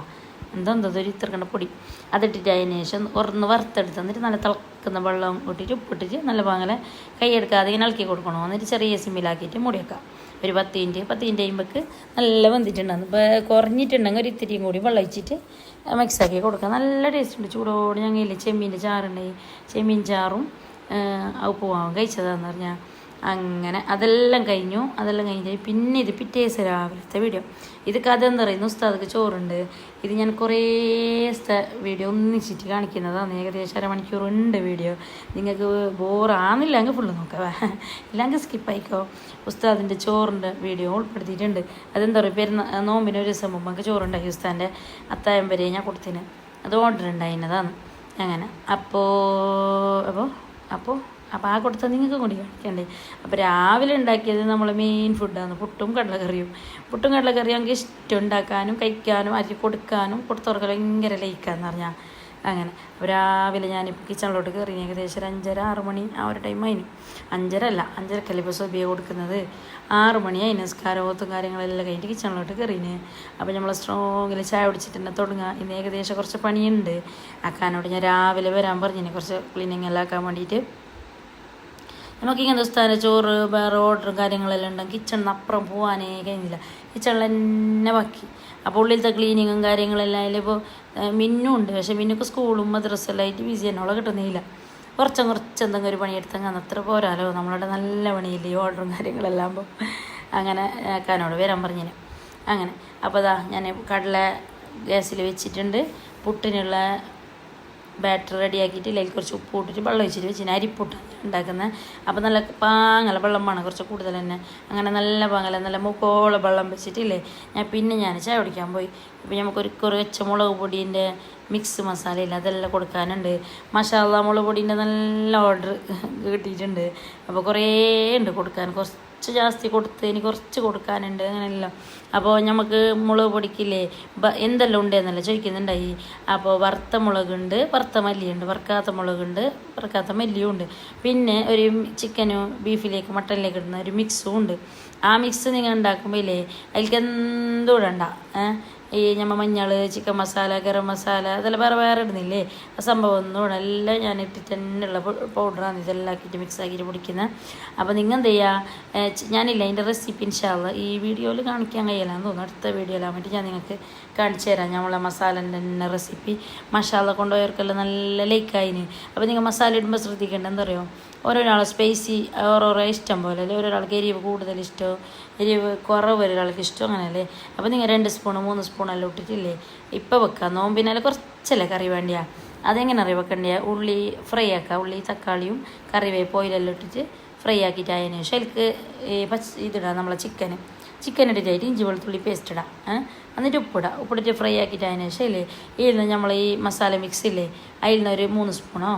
എന്തോ ഒരു ഇത്രക്കണ്ട പൊടി അതിട്ടിട്ട് അതിന് ശേഷം ഒന്ന് വറുത്തെടുത്ത് എന്നിട്ട് നല്ല തിളക്കുന്ന വെള്ളം ഇട്ടിട്ട് ഉപ്പിട്ടിട്ട് നല്ല പാങ്ങലെ കൈയെടുക്കാതെ ഇങ്ങനെ ഇളക്കി കൊടുക്കണം. എന്നിട്ട് ചെറിയ സിമ്മിലാക്കിയിട്ട് മൂടി വെക്കാം. ഒരു 10 മിനിറ്റ് കഴിയുമ്പോൾക്ക് നല്ല വെന്തിട്ടുണ്ടാകുന്നു. ഇപ്പോൾ കുറഞ്ഞിട്ടുണ്ടെങ്കിൽ ഒരു ഇത്തിരിയും കൂടി വെള്ളം ഒഴിച്ചിട്ട് മിക്സാക്കി കൊടുക്കാം. നല്ല ടേസ്റ്റ് ഉണ്ട്. ചൂടോടെ ഞങ്ങളില്ലേ ചെമ്മീൻ്റെ ചാറുണ്ടായി, ചെമ്മീൻ ചാറും ഉപ്പുമാവും കഴിച്ചതാന്ന് പറഞ്ഞാൽ. അങ്ങനെ അതെല്ലാം കഴിഞ്ഞിട്ട് പിന്നെ ഇത് പിറ്റേ ദിവസം രാവിലത്തെ വീഡിയോ. ഇത് കഥ എന്താ പറയുന്നത്, ഉസ്താദക്ക് ചോറുണ്ട്. ഇത് ഞാൻ കുറേ വീഡിയോ ഒന്നിച്ചിട്ട് കാണിക്കുന്നതാണ്. ഏകദേശം അരമണിക്കൂറുണ്ട് വീഡിയോ. നിങ്ങൾക്ക് ബോറാന്നില്ലെങ്കിൽ ഫുള്ള് നോക്കാം, ഇല്ലെങ്കിൽ സ്കിപ്പായിക്കോ. ഉസ്താദിൻ്റെ ചോറിൻ്റെ വീഡിയോ ഉൾപ്പെടുത്തിയിട്ടുണ്ട്. അതെന്താ പറയുക, നോമ്പിന് ഒരു ദിവസം മുമ്പ് നമുക്ക് ചോറുണ്ടായി. ഉസ്താദിൻ്റെ അത്തായം വരെ ഞാൻ കൊടുത്തിന്, അത് ഓർഡർ ഉണ്ടായിരുന്നതാണ്. അങ്ങനെ അപ്പോൾ ആ കൊടുത്താൽ നിങ്ങൾക്ക് കൂടി കാണിക്കണ്ടേ. അപ്പോൾ രാവിലെ ഉണ്ടാക്കിയത് നമ്മൾ മെയിൻ ഫുഡാണ് പുട്ടും കടലക്കറിയും. നമുക്ക് ഇഷ്ടം ഉണ്ടാക്കാനും കഴിക്കാനും അരി കൊടുക്കാനും കൊടുത്തവർക്ക് ഭയങ്കര ലയിക്കാന്ന് പറഞ്ഞാൽ. അങ്ങനെ അപ്പോൾ രാവിലെ ഞാനിപ്പോൾ കിച്ചണിലോട്ട് കയറി ഏകദേശം ഒരു 5:30-6 മണി ആ ഒരു ടൈം അതിന് 5:30 ഇപ്പോൾ സുബിയ കൊടുക്കുന്നത്. 6 മണി അതിന് നിസ്കാരവും കാര്യങ്ങളെല്ലാം കഴിഞ്ഞിട്ട് കിച്ചണിലോട്ട് കയറിന്. അപ്പോൾ നമ്മൾ സ്ട്രോങ്ങിൽ ചായ കുടിച്ചിട്ട് തന്നെ തുടങ്ങുക. ഇന്ന് ഏകദേശം കുറച്ച് പണിയുണ്ട്. ആക്കാനോട് ഞാൻ രാവിലെ വരാൻ പറഞ്ഞിന് കുറച്ച് ക്ലീനിങ് എല്ലാം ആക്കാൻ വേണ്ടിയിട്ട്. നമുക്കിങ്ങനെ ദിവസത്തെ ചോറ് വേറെ ഓർഡറും കാര്യങ്ങളെല്ലാം ഉണ്ടെങ്കിൽ കിച്ചണിന് അപ്പുറം പോകാനേ കഴിഞ്ഞില്ല. കിച്ചണിൽ തന്നെ ബാക്കി. അപ്പോൾ ഉള്ളിലത്തെ ക്ലീനിങ്ങും കാര്യങ്ങളെല്ലാം അതിലിപ്പോൾ മിന്നും ഉണ്ട്. പക്ഷേ മിന്നൊക്കെ സ്കൂളും മദ്രസെല്ലാം ആയിട്ട് ബിസി തന്നെ അവളെ കിട്ടുന്നില്ല. കുറച്ച് എന്തെങ്കിലും ഒരു പണിയെടുത്തെങ്കിൽ അന്ന് അത്ര പോരാലോ. നമ്മളുടെ നല്ല പണിയില്ലേ ഈ ഓർഡറും കാര്യങ്ങളെല്ലാം ആകുമ്പോൾ. അങ്ങനെ ആക്കാനോട് വരാൻ പറഞ്ഞിന്. അങ്ങനെ അപ്പോൾ ഞാൻ കടല ഗ്യാസിൽ വെച്ചിട്ടുണ്ട്. പുട്ടിനുള്ള ബാറ്റർ റെഡിയാക്കിയിട്ട് അതിൽ കുറച്ച് ഉപ്പ് ഇട്ടിട്ട് വെള്ളം ഒഴിച്ചിട്ട് വെച്ചിന്. അരിപ്പുട്ട് ഉണ്ടാക്കുന്നത്. അപ്പോൾ നല്ല പാങ്ങല വെള്ളം വേണം, കുറച്ച് കൂടുതൽ തന്നെ. അങ്ങനെ നല്ല പാങ്ങല നല്ല മുക്കോളം വെള്ളം വെച്ചിട്ടില്ലേ ഞാൻ ചായ കുടിക്കാൻ പോയി. ഇപ്പോൾ നമുക്കൊരു കുറച്ച് മുളക് പൊടീൻ്റെ മിക്സ് മസാലയില്ല അതെല്ലാം കൊടുക്കാനുണ്ട്. മസാല മുളക് പൊടീൻ്റെ നല്ല ഓർഡർ കിട്ടിയിട്ടുണ്ട്. അപ്പോൾ കുറേ ഉണ്ട് കൊടുക്കാൻ. കുറച്ച് ജാസ്തി കൊടുത്ത് ഇനി കുറച്ച് കൊടുക്കാനുണ്ട്. അങ്ങനെയല്ല. അപ്പോൾ നമുക്ക് മുളക് പൊടിക്കില്ലേ എന്തെല്ലാം ഉണ്ടെന്നല്ല ചോദിക്കുന്നുണ്ടായി. അപ്പോൾ വറുത്ത മുളകുണ്ട്, വറുത്ത മല്ലിയുണ്ട്, വറുക്കാത്ത മുളകുണ്ട്, വറുക്കാത്ത മല്ലിയും ഉണ്ട്. പിന്നെ ഒരു ചിക്കനും ബീഫിലേക്ക് മട്ടനിലേക്ക് ഇടുന്ന ഒരു മിക്സും ഉണ്ട്. ആ മിക്സ് നിങ്ങൾ ഉണ്ടാക്കുമ്പോൾ ഇല്ലേ അതിലേക്ക് എന്തും ഇടണ്ട. ഈ മഞ്ഞൾ, ചിക്കൻ മസാല, ഗരം മസാല അതെല്ലാം വേറെ ഇടുന്നില്ലേ. ആ സംഭവം ഒന്നും എല്ലാം ഞാൻ ഇട്ടിട്ട് തന്നെയുള്ള പൗഡറാണ് ഇതെല്ലാം ആക്കിയിട്ട് മിക്സ് ആക്കിയിട്ട് പൊടിക്കുന്നത്. അപ്പോൾ നിങ്ങൾ എന്ത് ചെയ്യുക, ഞാനില്ല അതിൻ്റെ റെസിപ്പി ഇൻഷാല്ല ഈ വീഡിയോയിൽ കാണിക്കാൻ കഴിയില്ലാന്ന് തോന്നുന്നു. അടുത്ത വീഡിയോയിലാകാൻ വേണ്ടി ഞാൻ നിങ്ങൾക്ക് കാണിച്ചു തരാം നമ്മളെ മസാലേൻ്റെ തന്നെ റെസിപ്പി. മസാല കൊണ്ടുപോയവർക്കെല്ലാം നല്ല ലൈക്കായിന്. അപ്പോൾ നിങ്ങൾ മസാല ഇടുമ്പോൾ ശ്രദ്ധിക്കേണ്ടത് എന്താ പറയുക, ഓരോരാൾ സ്പൈസി ഓരോരോ ഇഷ്ടം പോലെ അല്ലേ. ഒരാൾക്ക് എരിവ് കൂടുതൽ ഇഷ്ടമോ എരിവ് കുറവ് ഒരാൾക്ക് ഇഷ്ടം അങ്ങനെയല്ലേ. അപ്പോൾ നിങ്ങൾ 2 സ്പൂൺ 3 സ്പൂണെല്ലാം ഇട്ടിട്ടില്ലേ ഇപ്പോൾ വെക്കുക. നോമ്പിനാൽ കുറച്ചല്ലേ കറി വേണ്ടിയാ. അതെങ്ങനെ അറിയാം വെക്കണ്ടിയാ, ഉള്ളി ഫ്രൈ ആക്കുക. ഉള്ളി തക്കാളിയും കറിവേപ്പ് ഓയിലെല്ലാം ഇട്ടിട്ട് ഫ്രൈ ആക്കിയിട്ട് അതിന് ശേഷം അതിലേക്ക് ഇതിടാം നമ്മളെ ചിക്കൻ ഇട്ടിട്ടായിട്ട് ഇഞ്ചി വെളുത്തുള്ളി പേസ്റ്റ് ഇടാം. എന്നിട്ട് ഉപ്പിട്ടിട്ട് ഫ്രൈ ആക്കിയിട്ട് അതിന് ശേഷം ഇല്ലേ ഇതിൽ നിന്ന് നമ്മൾ ഈ മസാല മിക്സ് ഇല്ലേ അതിൽ നിന്ന് ഒരു 3 സ്പൂണോ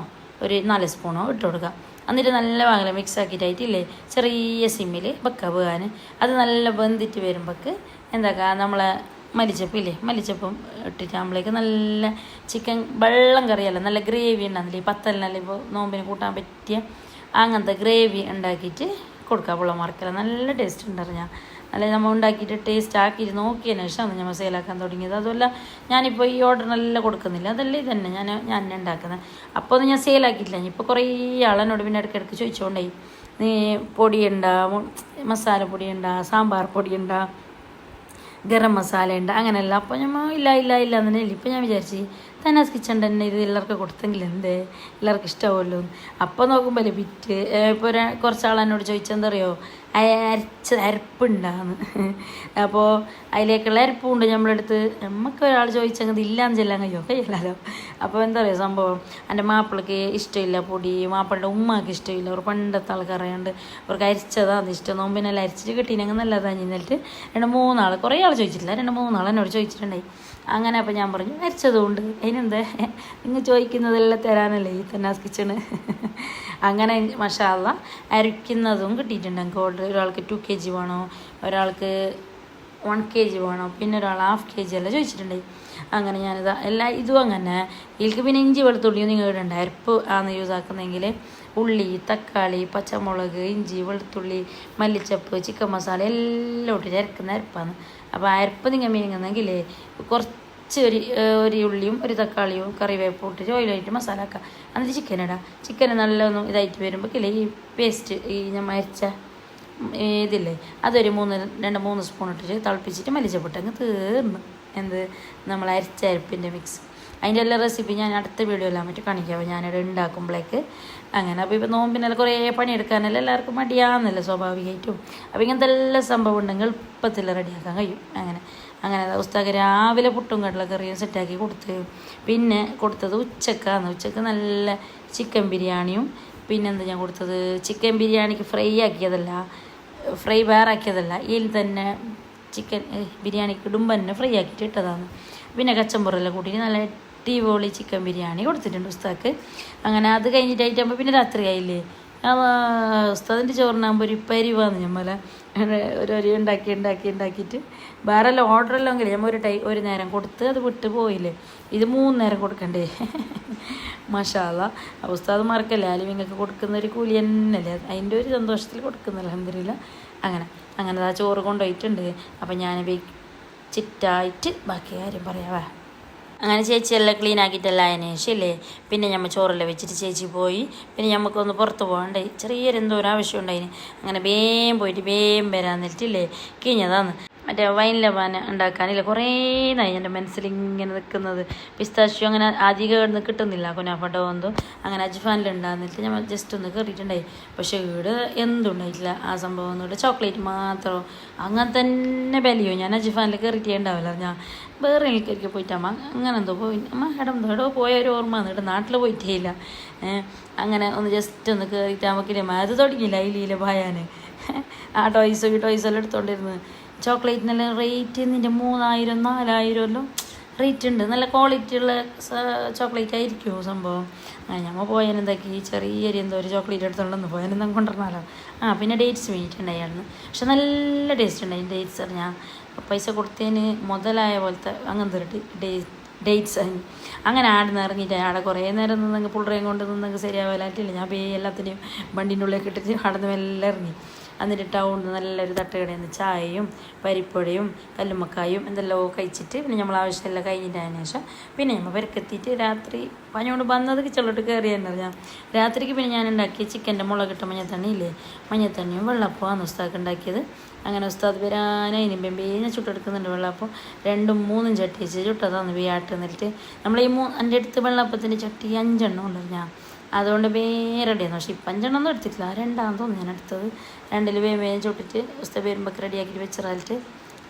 ഒരു 4 സ്പൂണോ ഇട്ട് കൊടുക്കുക. എന്നിട്ട് നല്ല വാങ്ങല മിക്സ് ആക്കിയിട്ടായിട്ടില്ലേ ചെറിയ സിമ്മിൽ വെക്കുക വേകാൻ. അത് നല്ല വെന്തിട്ട് വരുമ്പോൾക്ക് എന്താക്കുക നമ്മളെ മല്ലിച്ചപ്പും ഇട്ടിട്ടാകുമ്പോഴേക്ക് നല്ല ചിക്കൻ വെള്ളം കറിയല്ല നല്ല ഗ്രേവി ഉണ്ടാകുന്നില്ല. ഈ പത്തലിനല്ല ഇപ്പോൾ നോമ്പിന് കൂട്ടാൻ പറ്റിയ അങ്ങനത്തെ ഗ്രേവി ഉണ്ടാക്കിയിട്ട് കൊടുക്കുക. പുള്ളമാർക്കെല്ലാം നല്ല ടേസ്റ്റ് ഉണ്ടറിഞ്ഞാൽ നല്ല നമ്മൾ ഉണ്ടാക്കിയിട്ട് ടേസ്റ്റ് ആക്കിയിട്ട് നോക്കിയതിന് ശേഷമാണ് നമ്മൾ സെയിലാക്കാൻ തുടങ്ങിയത്. അതുമല്ല ഞാനിപ്പോൾ ഈ ഓർഡറിനെല്ലാം കൊടുക്കുന്നില്ല, അതല്ലേ ഇതന്നെ ഞാൻ ഉണ്ടാക്കുന്നത്. അപ്പോൾ ഒന്നും ഞാൻ സെയിലാക്കിയിട്ടില്ല. ഇപ്പോൾ കുറേ ആളെന്നോട് പിന്നെ ഇടയ്ക്കിടയ്ക്ക് ചോദിച്ചുകൊണ്ടായി നീ പൊടിയുണ്ടാ, മസാല പൊടിയുണ്ടാ, സാമ്പാർ പൊടിയുണ്ടാ, ഗരം മസാല ഉണ്ട് അങ്ങനെയല്ല. അപ്പോൾ നമ്മൾ ഇല്ല എന്നെ ഇപ്പം ഞാൻ വിചാരിച്ച് തനാസ് കിച്ചൺ തന്നെ ഇത് എല്ലാവർക്കും കൊടുത്തെങ്കിൽ എല്ലാവർക്കും ഇഷ്ടമാവുമല്ലോ. അപ്പോൾ നോക്കുമ്പോൾ ബിറ്റ് ഇപ്പോൾ കുറച്ചാൾ എന്നോട് ചോദിച്ചെന്താ അറിയോ അരപ്പുണ്ടാന്ന്. അപ്പോൾ അതിലേക്കുള്ള അരപ്പുണ്ട് നമ്മളെടുത്ത്. നമുക്ക് ഒരാൾ ചോദിച്ചത് ഇല്ലാന്ന് ചെല്ലാൻ കഴിയില്ലല്ലോ. അപ്പോൾ എന്താ പറയുക സംഭവം, എൻ്റെ മാപ്പിളക്ക് ഇഷ്ടമില്ല പൊടി, മാപ്പിളുടെ ഉമ്മക്ക് ഇഷ്ടമില്ല. അവർ പണ്ടത്തെ ആൾക്കാരായതുകൊണ്ട് അവർക്ക് അരിച്ചതാണ് ഇഷ്ടം. നോമ്പിനെല്ലാം അരിച്ചിട്ട് കിട്ടിയില്ലെങ്കിൽ നല്ലതാണ്. എന്നിട്ട് 2-3 ആൾ കുറേ ആൾ ചോദിച്ചിട്ടില്ല, 2-3 ആൾ എന്നോട് ചോദിച്ചിട്ടുണ്ടായി അങ്ങനെ അപ്പോൾ ഞാൻ പറഞ്ഞു അരച്ചതുകൊണ്ട് അതിനെന്താ നിങ്ങൾ ചോദിക്കുന്നതെല്ലാം തരാനല്ലേ ഈ തന്നാസ് കിച്ചണ്. അങ്ങനെ മാഷാ അല്ലാ അരയ്ക്കുന്നതും കിട്ടിയിട്ടുണ്ട് എനിക്ക് ഓർഡർ. ഒരാൾക്ക് 2 kg വേണോ, ഒരാൾക്ക് 1 kg വേണോ, പിന്നെ ഒരാൾ 1/2 kg എല്ലാം ചോദിച്ചിട്ടുണ്ടായി. അങ്ങനെ ഞാനിതാ ഇതും അങ്ങനെ. ഇതിലേക്ക് പിന്നെ ഇഞ്ചി വെളുത്തുള്ളിയും നിങ്ങൾ ഇടണ്ട. അരപ്പ് ആണ് യൂസ് ആക്കുന്നതെങ്കിൽ ഉള്ളി, തക്കാളി, പച്ചമുളക്, ഇഞ്ചി, വെളുത്തുള്ളി, മല്ലിച്ചപ്പ്, ചിക്കൻ മസാല എല്ലാം ഇട്ടിട്ട് അരക്കുന്ന അരപ്പാണ്. അപ്പോൾ അരപ്പ് നിങ്ങൾ മീനുങ്ങുന്നെങ്കിൽ കുറച്ച് ഒരു ഉള്ളിയും ഒരു തക്കാളിയും കറിവേപ്പും ഇട്ടിട്ട് ഓയിലായിട്ട് മസാല ആക്കുക. എന്നിട്ട് ചിക്കൻ ഇടാം. ചിക്കൻ നല്ലൊന്നും ഇതായിട്ട് വരുമ്പോൾ ഈ പേസ്റ്റ് ഈ നമ്മൾ അരച്ച ഇതില്ലേ അതൊരു 2-3 സ്പൂൺ ഇട്ടിട്ട് തിളപ്പിച്ചിട്ട് മല്ലിച്ചപ്പിട്ട് അങ്ങ് തീർന്നു. എന്ത് നമ്മൾ അരച്ച അരപ്പിൻ്റെ മിക്സ്. അതിൻ്റെ എല്ലാ റെസിപ്പി ഞാൻ അടുത്ത വീഡിയോയിലാൻ പറ്റി കാണിക്കാം ഞാനിവിടെ ഉണ്ടാക്കുമ്പോഴേക്ക്. അങ്ങനെ അപ്പോൾ ഇപ്പോൾ നോമ്പിനെല്ലാം കുറേ പണിയെടുക്കാനല്ല എല്ലാവർക്കും മടിയാന്നല്ലോ സ്വാഭാവികമായിട്ടും. അപ്പോൾ ഇങ്ങനത്തെ എല്ലാ സംഭവം ഉണ്ടെങ്കിൽ എളുപ്പത്തിൽ റെഡിയാക്കാൻ കഴിയും. അങ്ങനെ ഉസ്താദ് രാവിലെ പുട്ടും കടലക്കറിയും സെറ്റാക്കി കൊടുത്ത്, പിന്നെ കൊടുത്തത് ഉച്ചക്ക് നല്ല ചിക്കൻ ബിരിയാണിയും. പിന്നെന്താ ഞാൻ കൊടുത്തത്, ചിക്കൻ ബിരിയാണിക്ക് ഫ്രൈ വേറെ ആക്കിയതല്ല, ഇതിൽ തന്നെ ചിക്കൻ ബിരിയാണിക്ക് ഇടുമ്പോൾ തന്നെ ഫ്രൈ ആക്കിയിട്ട് ഇട്ടതാണ്. പിന്നെ കച്ചമ്പറെല്ലാം കൂട്ടിയിട്ട് നല്ല അടിപൊളി ചിക്കൻ ബിരിയാണി കൊടുത്തിട്ടുണ്ട് ഉസ്താദ്. അങ്ങനെ അത് കഴിഞ്ഞിട്ടായിട്ടാകുമ്പോൾ പിന്നെ രാത്രി ആയില്ലേ, ഉസ്താദിൻ്റെ ചോറിനാകുമ്പോൾ ഒരു പരിവാന്ന് ഞമ്മല ഒരു ഉണ്ടാക്കിയിട്ട് വേറെ ഓർഡറെല്ലാം എങ്കിൽ നമ്മൾ ഒരു നേരം കൊടുത്ത് അത് വിട്ട് പോയില്ലേ. ഇത് 3 നേരം കൊടുക്കണ്ടേ. മാഷാ അല്ലാ. ഉസ്താദ് മാർക്കല്ലേ ആലിമിങ്ങൾക്ക് കൊടുക്കുന്ന ഒരു കൂലി തന്നെയല്ലേ, അതിൻ്റെ ഒരു സന്തോഷത്തിൽ കൊടുക്കുന്നില്ല അൽഹംദുലില്ലാ. അങ്ങനെ ആ ചോറ് കൊണ്ടുപോയിട്ടുണ്ട്. അപ്പം ഞാൻ ചിറ്റായിട്ട് ബാക്കി കാര്യം പറയാവേ. അങ്ങനെ ചേച്ചി എല്ലാം ക്ലീൻ ആക്കിയിട്ടല്ല അതിന് ശരിയല്ലേ. പിന്നെ നമ്മൾ ചോറെല്ലാം വെച്ചിട്ട് ചേച്ചി പോയി. പിന്നെ നമുക്കൊന്ന് പുറത്ത് പോകണ്ടായി, ചെറിയൊരു എന്തോ ഒരു ആവശ്യം ഉണ്ടായിന്. അങ്ങനെ പോയിട്ട് വരാൻ നിന്നിട്ടില്ലേ കിഞ്ഞതാന്ന്. മറ്റേ വൈൻ ലബാന ഉണ്ടാക്കാനില്ല കുറേ നായി എൻ്റെ മനസ്സിലിങ്ങനെ നിൽക്കുന്നത്. പിസ്താഷ്യോ അങ്ങനെ അധികം കിട്ടുന്നില്ല കുനാഫട്ടോ എന്തോ. അങ്ങനെ അജ്ഫാനിലുണ്ടാകുന്നിട്ട് ഞാൻ ജസ്റ്റ് ഒന്ന് കയറിയിട്ടുണ്ടായി. പക്ഷേ വീട് എന്തുണ്ടായിട്ടില്ല ആ സംഭവം ഒന്നുമില്ല. ചോക്ലേറ്റ് മാത്രമോ അങ്ങനെ തന്നെ വിലയോ. ഞാൻ അജ്ഫാനിൽ കയറിയിട്ടേ ഉണ്ടാവില്ല. ഞാൻ വേറെ എനിക്കൊരിക്കൽ പോയിട്ടമ്മ അങ്ങനെ എന്തോ പോയി എടോ പോയ ഒരു ഓർമ്മ വന്നിട്ട് നാട്ടിൽ പോയിട്ടേ ഇല്ല. അങ്ങനെ ഒന്ന് ജസ്റ്റ് ഒന്ന് കയറിയിട്ട് നമുക്കില്ലേ അത് തുടങ്ങിയില്ല അതിലീല ഭയാൻ. ആ ടോയ്സെല്ലാം എടുത്തോണ്ടിരുന്നത്. ചോക്ലേറ്റിനെല്ലാം റേറ്റ് നിൻ്റെ 3000-4000 എല്ലാം റേറ്റ് ഉണ്ട്. നല്ല ക്വാളിറ്റി ഉള്ള ചോക്ലേറ്റ് ആയിരിക്കുമോ സംഭവം. ഞമ്മ പോയാലെന്താക്കി ചെറിയൊരു എന്തോ ഒരു ചോക്ലേറ്റ് എടുത്തോണ്ടെന്ന് പോയാലെന്താ കൊണ്ടുവരണമല്ലോ. പിന്നെ ഡേറ്റ്സ് മേടിച്ചിട്ടുണ്ടായിരുന്നു. പക്ഷെ നല്ല ടേസ്റ്റ് ഉണ്ടായി ഡേറ്റ്സ്. പറഞ്ഞാൽ പൈസ കൊടുത്തതിന് മുതലായ പോലത്തെ അങ്ങനത്തെ ഒരു ഡേറ്റ്സ്. അങ്ങനെ ആടുന്ന് ഇറങ്ങിയിട്ട് ആടെ കുറേ നേരം നിന്നെങ്കിൽ പുള്ളറേയും കൊണ്ട് നിന്നെങ്കിൽ ശരിയാവില്ലാറ്റില്ല. ഞാൻ എല്ലാത്തിനെയും വണ്ടീൻ്റെ ഉള്ളിലേക്ക് ഇട്ടിട്ട് ആടുന്ന് എല്ലാം ഇറങ്ങി. എന്നിട്ട് ടൗണിൽ നല്ലൊരു തട്ടുകടയിൽ നിന്ന് ചായയും പരിപ്പുവടയും കല്ലുമ്മക്കായും എന്തെല്ലോ കഴിച്ചിട്ട് പിന്നെ നമ്മൾ ആവശ്യമെല്ലാം കഴിഞ്ഞിട്ടതിന് ശേഷം പിന്നെ നമ്മൾ പെരക്കെത്തിയിട്ട് രാത്രി പഞ്ഞോണ്ട് വന്നത് കിച്ചണിലോട്ട് കയറിയെന്ന് പറഞ്ഞാൽ രാത്രിക്ക് പിന്നെ ഞാൻ ഉണ്ടാക്കിയ ചിക്കൻ്റെ മുളകിട്ട മഞ്ഞത്തണ്ണിയില്ലേ, മഞ്ഞത്തണ്ണിയും വെള്ളപ്പമാണ് ഉസ്താദ് ഉണ്ടാക്കിയത്. അങ്ങനെ ഉസ്താദ് വരാനായി ബെമ്പേനെ ചുട്ടെടുക്കുന്നുണ്ട് വെള്ളപ്പം. 2-3 ചട്ടി വെച്ച് ചുട്ടതാണ് വീയാട്ട് നിന്നിട്ട്. നമ്മൾ ഈ എൻ്റെ അടുത്ത് വെള്ളപ്പത്തിൻ്റെ ചട്ടി 5 എണ്ണം ഉണ്ട് ഞാൻ. അതുകൊണ്ട് റെഡിയായിരുന്നു. പക്ഷേ ഇപ്പം 5 എണ്ണം എടുത്തിട്ടില്ല, 2 തോന്നുന്നു ഞാൻ എടുത്തത്. 2 വേഗം ചുട്ടിട്ട് ഉസ്താദ് വരുമ്പോൾ റെഡിയാക്കിയിട്ട് വെച്ചിട്ട്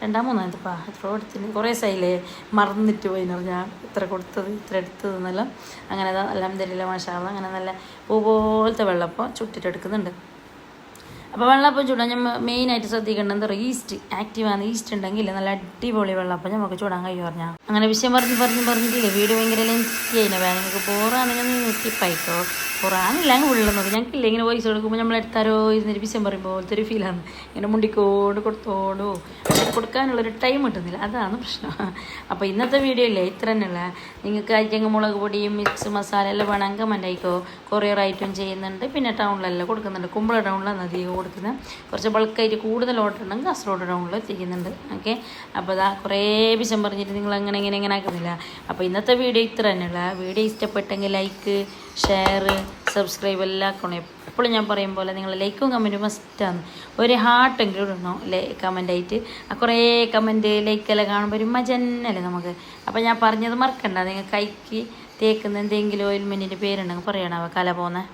2-3 എത്ര എടുത്തിന് കുറേ സൈലേ മറന്നിട്ട് പോയി എന്ന് പറഞ്ഞാൽ ഇത്ര എടുത്തതെന്നെല്ലാം. അങ്ങനെ അൽഹംദുലില്ലാ മാഷാ അല്ലാ. അങ്ങനെ നല്ല പൂ പോലത്തെ വെള്ളപ്പം ചുട്ടിട്ടെടുക്കുന്നുണ്ട്. അപ്പോൾ വെള്ളപ്പം ചൂടാൻ നമ്മൾ മെയിനായിട്ട് ശ്രദ്ധിക്കേണ്ടത് എന്താ പറയുക, ഈസ്റ്റ് ആക്റ്റീവാണ്. ഈസ്റ്റ് ഉണ്ടെങ്കിൽ നല്ല അടിപൊളി വെള്ളപ്പം നമുക്ക് ചൂടാൻ കഴിയും പറഞ്ഞാൽ. അങ്ങനെ വിഷയം പറഞ്ഞിട്ടില്ലേ വീഡിയോ ഭയങ്കര ലെങ്തി ചെയ്യുന്നത്. നിങ്ങൾക്ക് ബോറാണെങ്കിൽ നിങ്ങൾ സ്കിപ്പായിക്കോ. ബോറാനില്ല അങ്ങ് ഉള്ളിൽ നോക്കി. ഞങ്ങൾക്കില്ല ഇങ്ങനെ വോയിസ് കൊടുക്കുമ്പോൾ നമ്മൾ എടുത്താരോ ഇരുന്നൊരു വിഷയം പറയുമ്പോൾ പോലത്തെ ഒരു ഫീലാണ്. ഇങ്ങനെ മുണ്ടിക്കോട് കൊടുത്തോടോ കൊടുക്കാനുള്ളൊരു ടൈം കിട്ടുന്നില്ല, അതാണ് പ്രശ്നം. അപ്പോൾ ഇന്നത്തെ വീഡിയോ ഇല്ലേ ഇത്ര തന്നെയുള്ള. നിങ്ങൾക്ക് അരിക്കങ്ങ് മുളക് പൊടിയും മിക്സ് മസാല എല്ലാം വേണമെങ്കിൽ കമൻ്റ് ആയിക്കോ. കൊറിയർ ആയിട്ടും ചെയ്യുന്നുണ്ട്. പിന്നെ ടൗണിലെല്ലാം കൊടുക്കുന്നുണ്ട്. കുമ്പള ടൗണിലാണ് അധികം കൊടുക്കുന്നത്. കുറച്ച് ബൾക്കായിട്ട് കൂടുതൽ ഓർഡർ ഉണ്ടെങ്കിൽ കാസർഗോഡ് ടൗണിൽ എത്തിക്കുന്നുണ്ട്. ഓക്കെ, അപ്പോൾ അതാ കുറേ വിഷം പറഞ്ഞിട്ട് നിങ്ങൾ ഇങ്ങനെ ആക്കുന്നില്ല. അപ്പോൾ ഇന്നത്തെ വീഡിയോ ഇത്ര തന്നെയുള്ള. വീഡിയോ ഇഷ്ടപ്പെട്ടെങ്കിൽ ലൈക്ക്, ഷെയർ, സബ്സ്ക്രൈബ് എല്ലാം ആക്കണം. എപ്പോഴും ഞാൻ പറയും പോലെ നിങ്ങൾ ലൈക്കും കമൻറ്റും മസ്റ്റാണ്. ഒരു ഹാർട്ടെങ്കിലും ഇടണം കമൻ്റായിട്ട്. കുറേ കമൻറ്റ് ലൈക്കെല്ലാം കാണുമ്പോൾ ഒരു മജന്നല്ലേ നമുക്ക്. അപ്പോൾ ഞാൻ പറഞ്ഞത് മറക്കണ്ട. നിങ്ങൾ കൈക്ക് തേക്കുന്ന എന്തെങ്കിലും ഓയിൽമെൻറ്റിൻ്റെ പേരുണ്ടെങ്കിൽ പറയണോ കല പോകുന്നത്.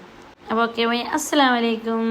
അപ്പോൾ ഓക്കെ ബൈ, അസ്സലാമു അലൈക്കും.